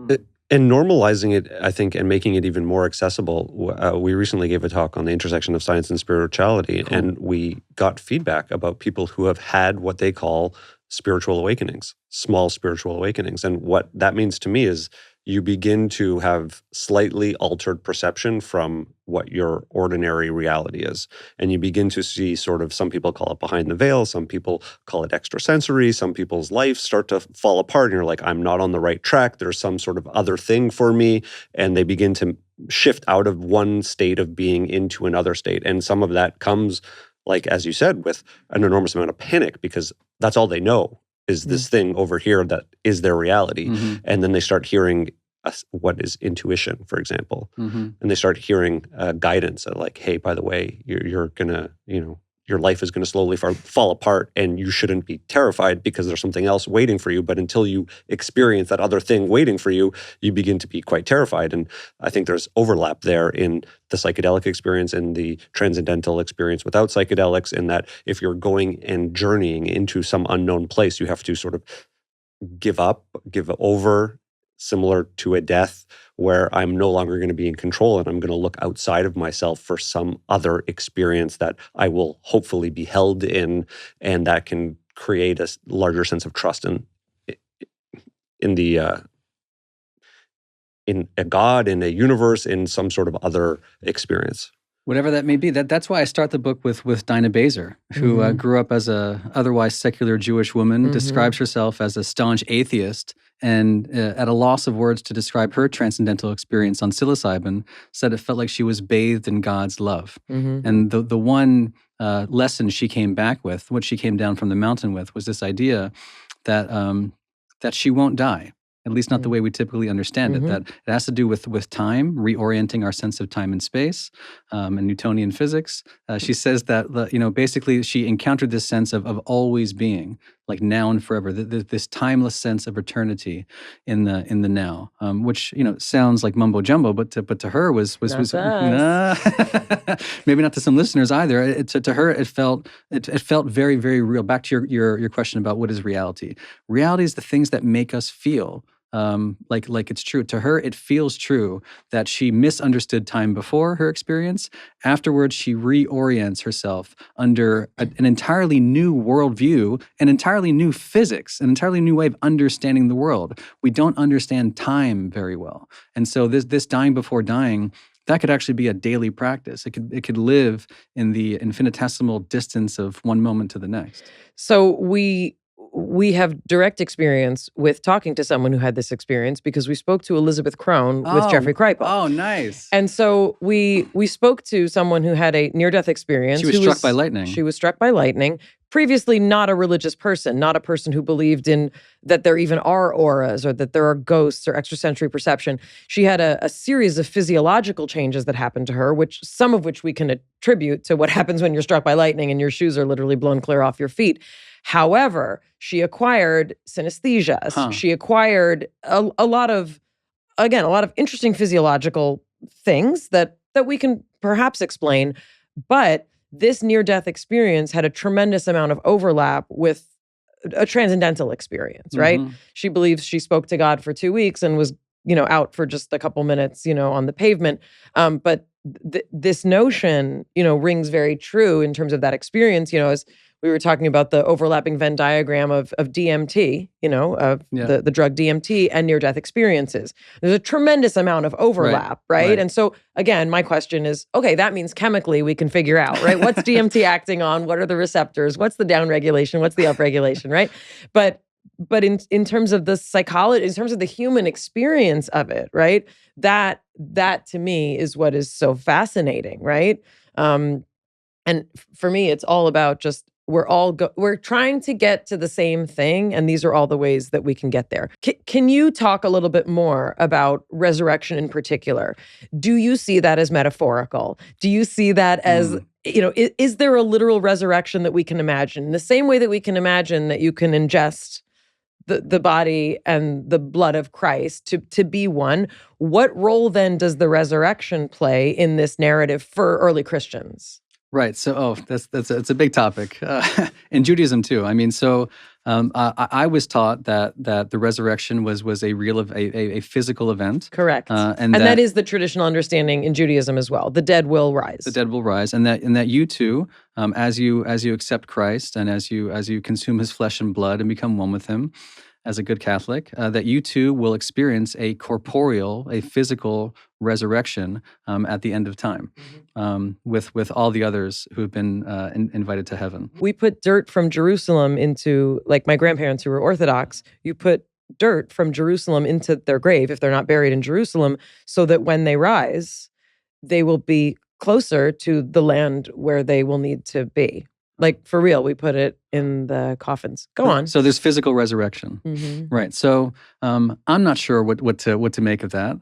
And normalizing it, I think, and making it even more accessible. We recently gave a talk on the intersection of science and spirituality, and we got feedback about people who have had what they call spiritual awakenings, small spiritual awakenings. And what that means to me is you begin to have slightly altered perception from what your ordinary reality is. And you begin to see sort of, some people call it behind the veil, some people call it extrasensory, some people's lives start to fall apart and you're like, I'm not on the right track, there's some sort of other thing for me. And they begin to shift out of one state of being into another state. And some of that comes, like, as you said, with an enormous amount of panic because that's all they know is this thing over here that is their reality. And then they start hearing what is intuition, for example. And they start hearing guidance like, hey, by the way, you're going to, your life is going to slowly fall apart and you shouldn't be terrified because there's something else waiting for you. But until you experience that other thing waiting for you, you begin to be quite terrified. And I think there's overlap there in the psychedelic experience and the transcendental experience without psychedelics, in that if you're going and journeying into some unknown place, you have to sort of give over, similar to a death, where I'm no longer going to be in control and I'm going to look outside of myself for some other experience that I will hopefully be held in, and that can create a larger sense of trust in a God, in a universe, in some sort of other experience. Whatever that may be. That's why I start the book with Dinah Baser, who grew up as a otherwise secular Jewish woman, describes herself as a staunch atheist, and at a loss of words to describe her transcendental experience on psilocybin, said it felt like she was bathed in God's love. And the one lesson she came back with, what she came down from the mountain with, was this idea that that she won't die. At least not the way we typically understand it. That it has to do with time, reorienting our sense of time and space, and Newtonian physics. She says that basically she encountered this sense of always being, like now and forever. This timeless sense of eternity in the now, which sounds like mumbo jumbo, but to her was maybe not to some listeners either. To her, it felt very, very real. Back to your question about what is reality. Reality is the things that make us feel like it's true. To her, it feels true that she misunderstood time before her experience. Afterwards, she reorients herself under an entirely new worldview, an entirely new physics, an entirely new way of understanding the world. We don't understand time very well. And so this dying before dying, that could actually be a daily practice. It could live in the infinitesimal distance of one moment to the next. So we have direct experience with talking to someone who had this experience because we spoke to Elizabeth Crone with Jeffrey Kripal. Oh, nice. And so we spoke to someone who had a near-death experience. She was struck by lightning. She was struck by lightning. Previously not a religious person, not a person who believed in that there even are auras or that there are ghosts or extrasensory perception. She had a series of physiological changes that happened to her, some of which we can attribute to what happens when you're struck by lightning and your shoes are literally blown clear off your feet. However, she acquired synesthesia. She acquired a lot of interesting physiological things that we can perhaps explain. But this near-death experience had a tremendous amount of overlap with a transcendental experience, right? She believes she spoke to God for 2 weeks and was, out for just a couple minutes, on the pavement. But this notion, rings very true in terms of that experience, as we were talking about the overlapping Venn diagram of DMT, the drug DMT and near-death experiences. There's a tremendous amount of overlap, right? And so, again, my question is, okay, that means chemically we can figure out, right? What's DMT acting on? What are the receptors? What's the downregulation? What's the upregulation, right? But in terms of the psychology, in terms of the human experience of it, right? That to me is what is so fascinating, right? And for me, it's all about just we're trying to get to the same thing, and these are all the ways that we can get there. Can you talk a little bit more about resurrection in particular? Do you see that as metaphorical? Do you see that as, is there a literal resurrection that we can imagine? In the same way that we can imagine that you can ingest the body and the blood of Christ to be one, what role then does the resurrection play in this narrative for early Christians? Right. So, that's a big topic in Judaism too. I mean, so I was taught that the resurrection was a real a physical event. Correct. And that is the traditional understanding in Judaism as well. The dead will rise. The dead will rise, and that you too, as you accept Christ and as you consume His flesh and blood and become one with Him, as a good Catholic, that you too will experience a physical resurrection at the end of time, with all the others who have been invited to heaven. We put dirt from Jerusalem into, like my grandparents who were Orthodox, you put dirt from Jerusalem into their grave if they're not buried in Jerusalem, so that when they rise, they will be closer to the land where they will need to be. Like, for real, we put it in the coffins. Go on. So there's physical resurrection, right? So I'm not sure what to make of that,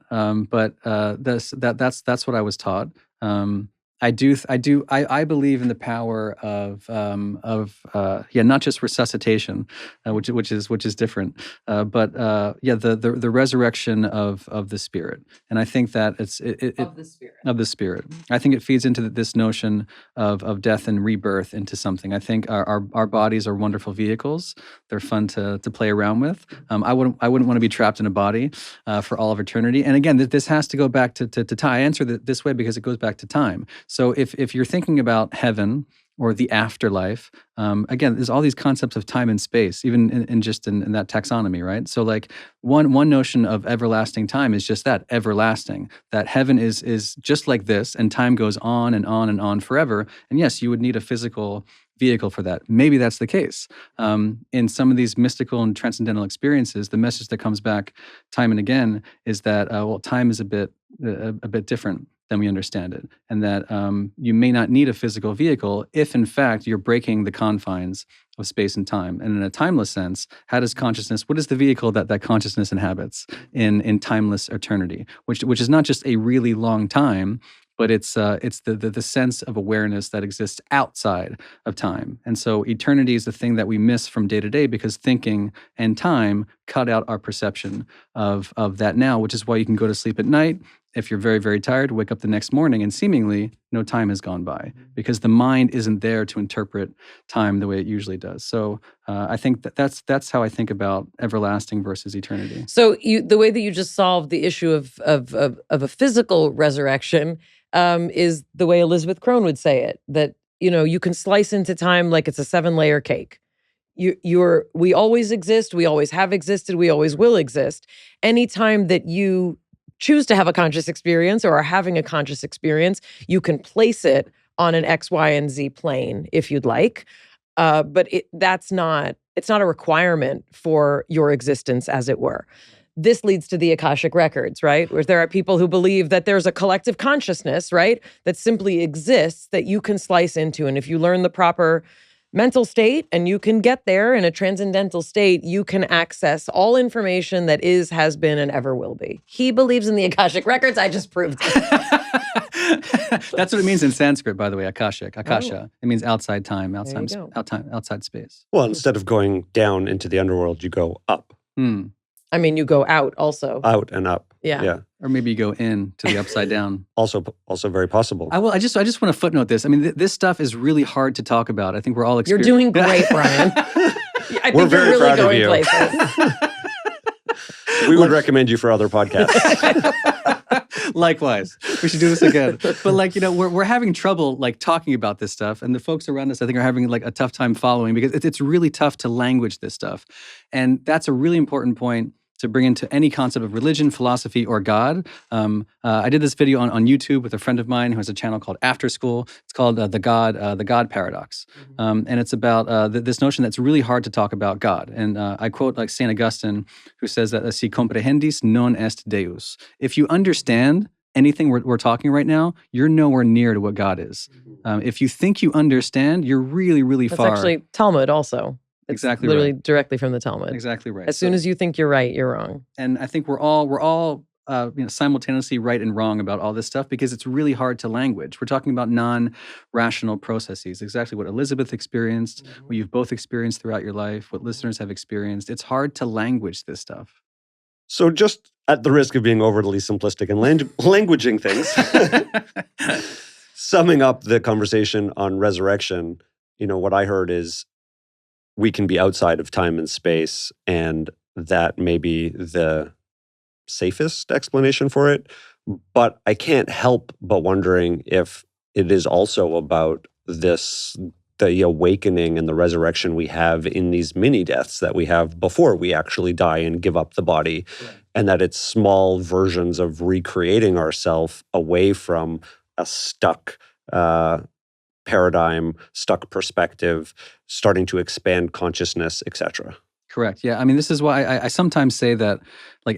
but that's what I was taught. I believe in the power of not just resuscitation, which is different, but the resurrection of the spirit, and I think that of the spirit. I think it feeds into this notion of death and rebirth into something. I think our bodies are wonderful vehicles. They're fun to play around with. I wouldn't want to be trapped in a body for all of eternity. And again, this has to go back to time. I answer this way because it goes back to time. So if you're thinking about heaven or the afterlife, again, there's all these concepts of time and space, even in that taxonomy, right? So like one notion of everlasting time is just that, everlasting, that heaven is just like this, and time goes on and on and on forever. And yes, you would need a physical vehicle for that. Maybe that's the case. In some of these mystical and transcendental experiences, the message that comes back time and again is that, time is a bit different than we understand it, and that you may not need a physical vehicle if, in fact, you're breaking the confines of space and time. And in a timeless sense, how does consciousness, what is the vehicle that consciousness inhabits in timeless eternity, which is not just a really long time, but it's the sense of awareness that exists outside of time. And so eternity is the thing that we miss from day to day because thinking and time cut out our perception of that now, which is why you can go to sleep at night. If you're very, very tired, wake up the next morning and seemingly no time has gone by because the mind isn't there to interpret time the way it usually does. So I think that's how I think about everlasting versus eternity. So the way that you just solved the issue of a physical resurrection is the way Elizabeth Crone would say it, that, you can slice into time like it's a 7-layer cake. We always exist, we always have existed, we always will exist. Anytime that you choose to have a conscious experience or are having a conscious experience, you can place it on an X, Y, and Z plane if you'd like. But it's not a requirement for your existence, as it were. This leads to the Akashic records, right? Where there are people who believe that there's a collective consciousness, right? That simply exists that you can slice into. And if you learn the proper mental state and you can get there in a transcendental state, you can access all information that is, has been, and ever will be. He believes in the Akashic records. I just proved it. That's what it means in Sanskrit, by the way, Akashic. Akasha. It means outside time, outside space. Well, instead of going down into the underworld, you go up. I mean, you go out also. Out and up. Yeah. Or maybe you go in to the upside down. Also very possible. I just want to footnote this. I mean, this stuff is really hard to talk about. I think we're all experiencing. You're doing great, Brian. I think you're really going places. We would recommend you for other podcasts. Likewise. We should do this again. But we're having trouble talking about this stuff. And the folks around us, I think, are having a tough time following because it's really tough to language this stuff. And that's a really important point to bring into any concept of religion, philosophy, or God. I did this video on YouTube with a friend of mine who has a channel called After School. It's called the God Paradox. And it's about this notion that's really hard to talk about God. And I quote St. Augustine, who says that si comprehendis non est Deus. If you understand anything we're talking right now, you're nowhere near to what God is. If you think you understand, you're really, really far. That's actually Talmud also. It's exactly literally right. Directly from the Talmud. Exactly right. As soon as you think you're right, you're wrong. And I think we're all simultaneously right and wrong about all this stuff because it's really hard to language. We're talking about non-rational processes, exactly what Elizabeth experienced, what you've both experienced throughout your life, what listeners have experienced. It's hard to language this stuff. So just at the risk of being overly simplistic and languaging things, summing up the conversation on resurrection, what I heard is we can be outside of time and space, and that may be the safest explanation for it. But I can't help but wondering if it is also about the awakening and the resurrection we have in these mini deaths that we have before we actually die and give up the body. Right. And that it's small versions of recreating ourselves away from a stuck paradigm, stuck perspective, starting to expand consciousness, etc. Correct. Yeah. I mean, this is why I sometimes say that,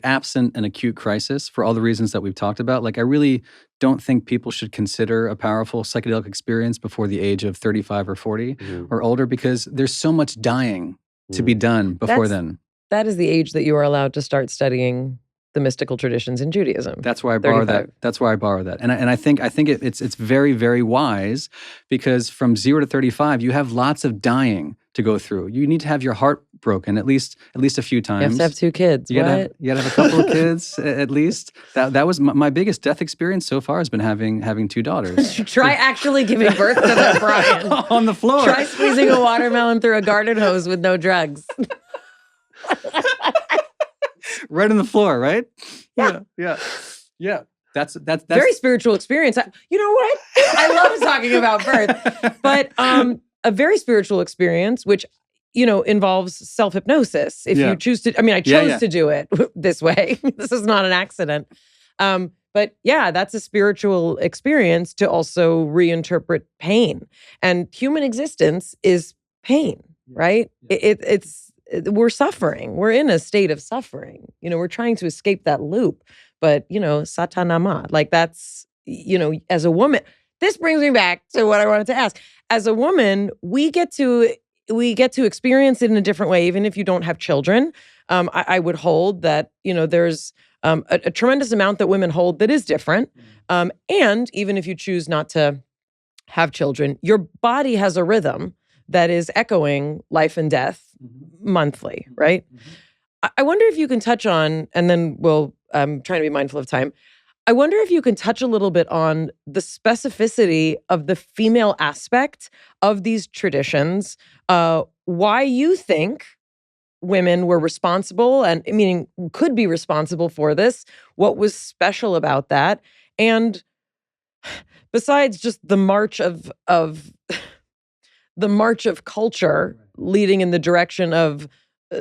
absent an acute crisis, for all the reasons that we've talked about, I really don't think people should consider a powerful psychedelic experience before the age of 35 or 40 or older, because there's so much dying to be done before then. That is the age that you are allowed to start studying the mystical traditions in Judaism. That's why I borrow that. That's why I borrow that. And I think it's very, very wise, because from 0 to 35, you have lots of dying to go through. You need to have your heart broken at least a few times. You have to have 2 kids. You gotta have a couple of kids at least. That was my biggest death experience so far, has been having 2 daughters. Try actually giving birth to them, Brian. On the floor. Try squeezing a watermelon through a garden hose with no drugs. Right on the floor, right? Yeah. That's very spiritual experience. You know what? I love talking about birth, but a very spiritual experience, which involves self-hypnosis. If you choose to, I chose to do it this way. This is not an accident. But But yeah, that's a spiritual experience to also reinterpret pain. And human existence is pain, right? We're suffering. We're in a state of suffering. We're trying to escape that loop. But, satanama, like that's, as a woman, this brings me back to what I wanted to ask. As a woman, we get to experience it in a different way, even if you don't have children. I would hold that, there's a tremendous amount that women hold that is different. And even if you choose not to have children, your body has a rhythm that is echoing life and death monthly, right? I wonder if you can touch on, and then I'm trying to be mindful of time. I wonder if you can touch a little bit on the specificity of the female aspect of these traditions, why you think women were responsible and meaning could be responsible for this, what was special about that, and besides just the march of the march of culture leading in the direction of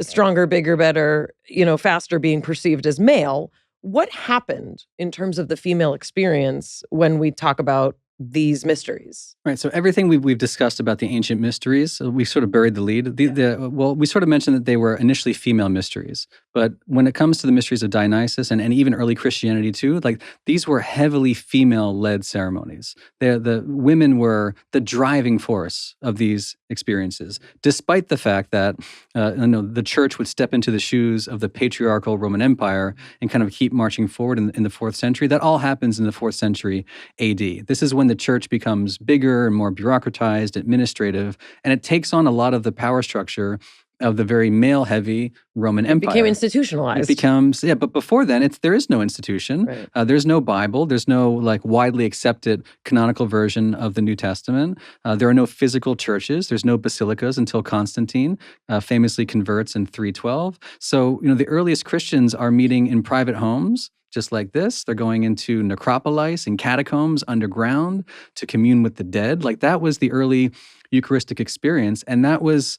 stronger, bigger, better, faster being perceived as male, what happened in terms of the female experience when we talk about these mysteries? Right. So everything we've discussed about the ancient mysteries, we sort of buried the lead. We sort of mentioned that they were initially female mysteries. But when it comes to the mysteries of Dionysus and even early Christianity too, like these were heavily female-led ceremonies. The women were the driving force of these experiences, despite the fact that the church would step into the shoes of the patriarchal Roman Empire and kind of keep marching forward in the 4th century. That all happens in the 4th century AD. This is when the church becomes bigger and more bureaucratized, administrative, and it takes on a lot of the power structure of the very male-heavy Roman Empire. It became institutionalized. It becomes, but before then, there is no institution. Right. There's no Bible. There's no widely accepted canonical version of the New Testament. There are no physical churches. There's no basilicas until Constantine famously converts in 312. So, the earliest Christians are meeting in private homes, just like this. They're going into necropolis and catacombs underground to commune with the dead. Like that was the early Eucharistic experience, and that was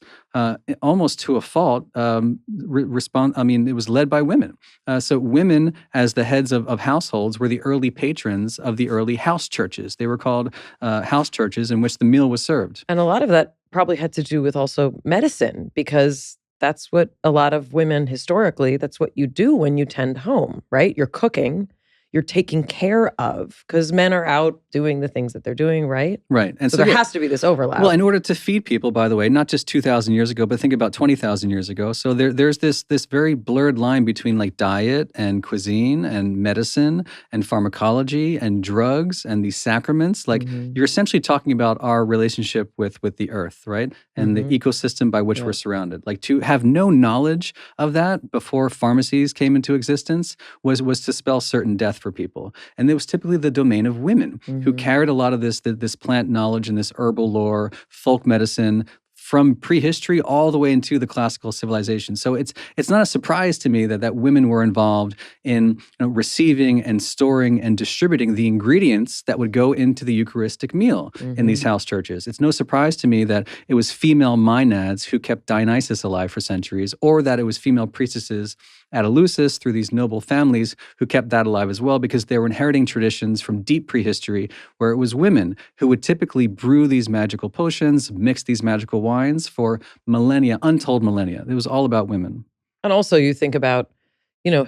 almost to a fault. It was led by women. So women, as the heads of households, were the early patrons of the early house churches. They were called house churches in which the meal was served. And a lot of that probably had to do with also medicine, because that's what a lot of women historically, that's what you do when you tend home, right? You're cooking, you're taking care of, because men are out doing the things that they're doing, right? Right. And so there has to be this overlap. Well, in order to feed people, by the way, not just 2,000 years ago, but think about 20,000 years ago. So there's this very blurred line between diet and cuisine and medicine and pharmacology and drugs and these sacraments. You're essentially talking about our relationship with the earth, right? And the ecosystem by which we're surrounded. To have no knowledge of that before pharmacies came into existence was to spell certain death for people. And it was typically the domain of women who carried a lot of this plant knowledge and this herbal lore, folk medicine, from prehistory all the way into the classical civilization. So it's not a surprise to me that women were involved in receiving and storing and distributing the ingredients that would go into the Eucharistic meal in these house churches. It's no surprise to me that it was female maenads who kept Dionysus alive for centuries, or that it was female priestesses at Eleusis through these noble families who kept that alive as well, because they were inheriting traditions from deep prehistory where it was women who would typically brew these magical potions, mix these magical wines for millennia, untold millennia. It was all about women. And also you think about,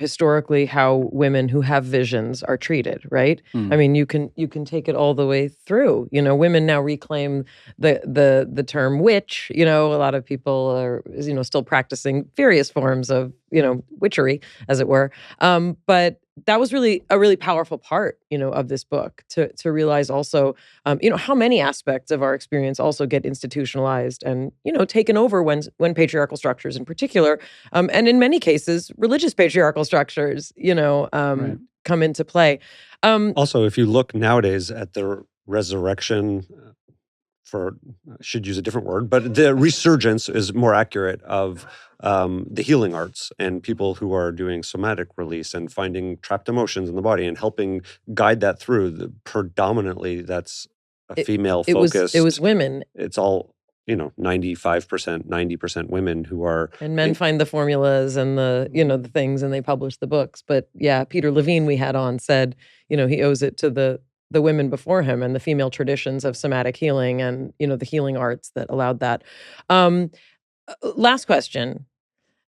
historically how women who have visions are treated, right? I mean, you can take it all the way through. Women now reclaim the term witch. A lot of people are, still practicing various forms of, witchery, as it were. But that was really a really powerful part, of this book to realize also, how many aspects of our experience also get institutionalized and, taken over when patriarchal structures in particular, and in many cases, religious patriarchal structures, come into play. Also, if you look nowadays at the resurrection, should use a different word, but the resurgence is more accurate of the healing arts and people who are doing somatic release and finding trapped emotions in the body and helping guide that through. Predominantly, that's a female focus. It was women. It's all 95%, 90% women who are And men find the formulas and the things, and they publish the books. But yeah, Peter Levine we had on said, he owes it to the women before him and the female traditions of somatic healing and, the healing arts that allowed that. Last question.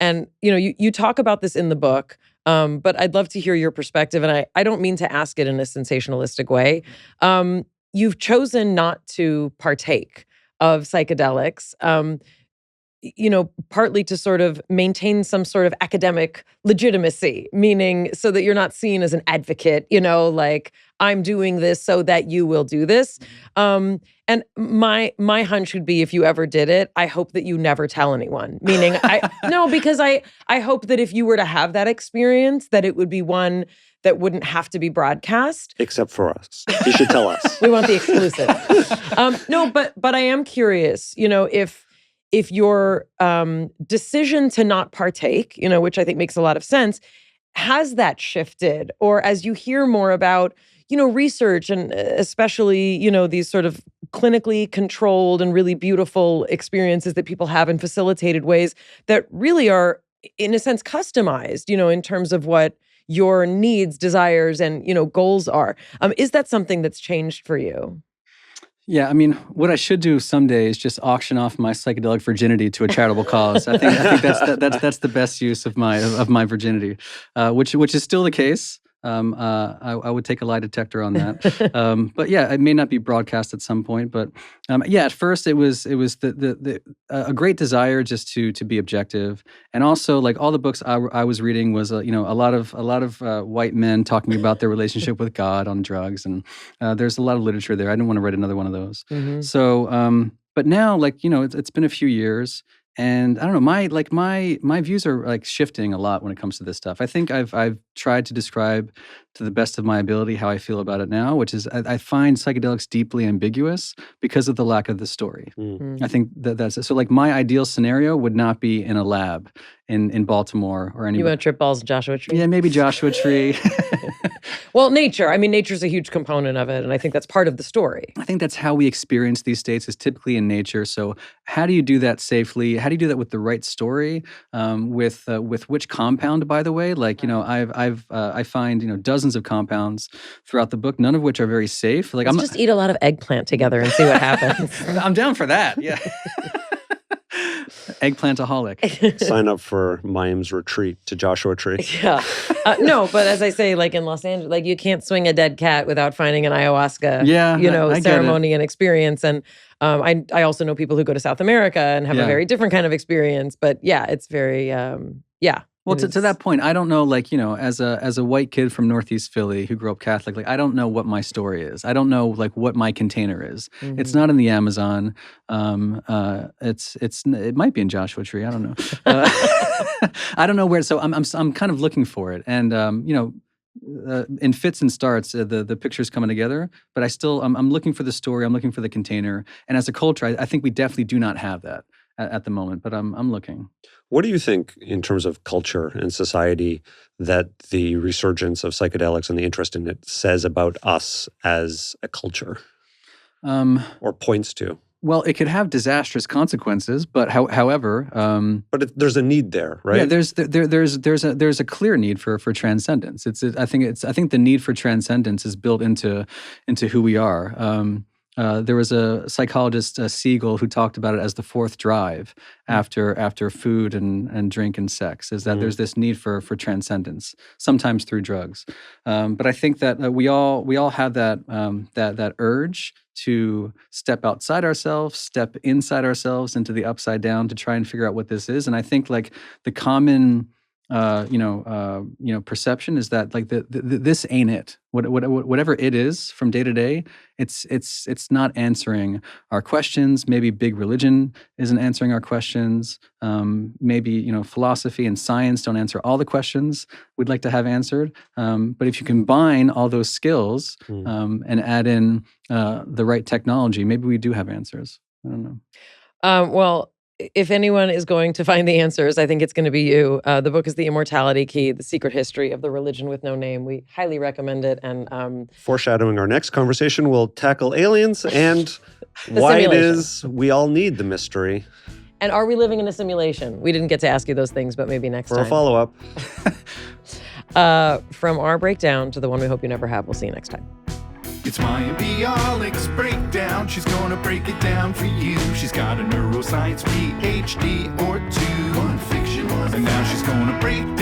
And, you talk about this in the book, but I'd love to hear your perspective. And I don't mean to ask it in a sensationalistic way. You've chosen not to partake of psychedelics, partly to sort of maintain some sort of academic legitimacy, meaning so that you're not seen as an advocate, like I'm doing this so that you will do this. And my hunch would be if you ever did it, I hope that you never tell anyone. Meaning, because I hope that if you were to have that experience, that it would be one that wouldn't have to be broadcast. Except for us. You should tell us. We want the exclusive. No, but I am curious, if your decision to not partake, which I think makes a lot of sense, has that shifted? Or as you hear more about, research and especially, these sort of clinically controlled and really beautiful experiences that people have in facilitated ways that really are, in a sense, customized, in terms of what your needs, desires, and, goals are. Is that something that's changed for you? Yeah, I mean, what I should do someday is just auction off my psychedelic virginity to a charitable cause. I think that's the best use of my virginity, which is still the case. I would take a lie detector on that. But yeah, it may not be broadcast at some point. But at first it was a great desire just to be objective, and also like all the books I was reading was a lot of white men talking about their relationship with God on drugs, and there's a lot of literature there. I didn't want to write another one of those. Mm-hmm. So, but now it's been a few years. And I don't know, my views are like shifting a lot when it comes to this stuff. I think I've tried to describe to the best of my ability how I feel about it now, which is I find psychedelics deeply ambiguous because of the lack of the story. I think that's it. So like my ideal scenario would not be in a lab in Baltimore or anywhere. You want to trip balls in Joshua Tree? Yeah, maybe Joshua Tree. Well, nature. I mean, nature's a huge component of it, and I think that's part of the story. I think that's how we experience these states is typically in nature. So how do you do that safely? How do you do that with the right story? With which compound, by the way? Like, I find, dozens of compounds throughout the book, none of which are very safe. Like, Let's just eat a lot of eggplant together and see what happens. I'm down for that, yeah. Eggplantaholic. Sign up for Mayim's retreat to Joshua Tree. Yeah. No, but as I say, like in Los Angeles, like you can't swing a dead cat without finding an ayahuasca, I ceremony and experience. And I also know people who go to South America and have a very different kind of experience. But yeah, it's very, Well, to that point, I don't know, like, as a white kid from Northeast Philly who grew up Catholic, like, I don't know what my story is. I don't know, like, what my container is. Mm-hmm. It's not in the Amazon. It might be in Joshua Tree. I don't know. I don't know where. So I'm kind of looking for it, and in fits and starts, the picture's coming together. But I'm looking for the story. I'm looking for the container. And as a culture, I think we definitely do not have that at the moment. But I'm looking. What do you think, in terms of culture and society, that the resurgence of psychedelics and the interest in it says about us as a culture, or points to? Well, it could have disastrous consequences, but however, but there's a need there, right? Yeah, there's a clear need for transcendence. I think the need for transcendence is built into who we are. There was a psychologist, Siegel, who talked about it as the fourth drive after food and drink and sex, is that there's this need for transcendence, sometimes through drugs. But I think that we all have that urge to step outside ourselves, step inside ourselves into the upside down to try and figure out what this is. And I think like the common perception is that like this ain't it. Whatever it is from day to day, it's not answering our questions. Maybe big religion isn't answering our questions. Maybe philosophy and science don't answer all the questions we'd like to have answered. But if you combine all those skills and add in the right technology, maybe we do have answers. I don't know. Well, if anyone is going to find the answers, I think it's going to be you. The book is The Immortality Key, The Secret History of the Religion with No Name. We highly recommend it. And foreshadowing our next conversation, we'll tackle aliens and why it is we all need the mystery. And are we living in a simulation? We didn't get to ask you those things, but maybe next time. For a follow-up. From our breakdown to the one we hope you never have, we'll see you next time. It's Mayim Bialik's breakdown. She's gonna break it down for you. She's got a neuroscience PhD or two. One fiction, one and now she's gonna break down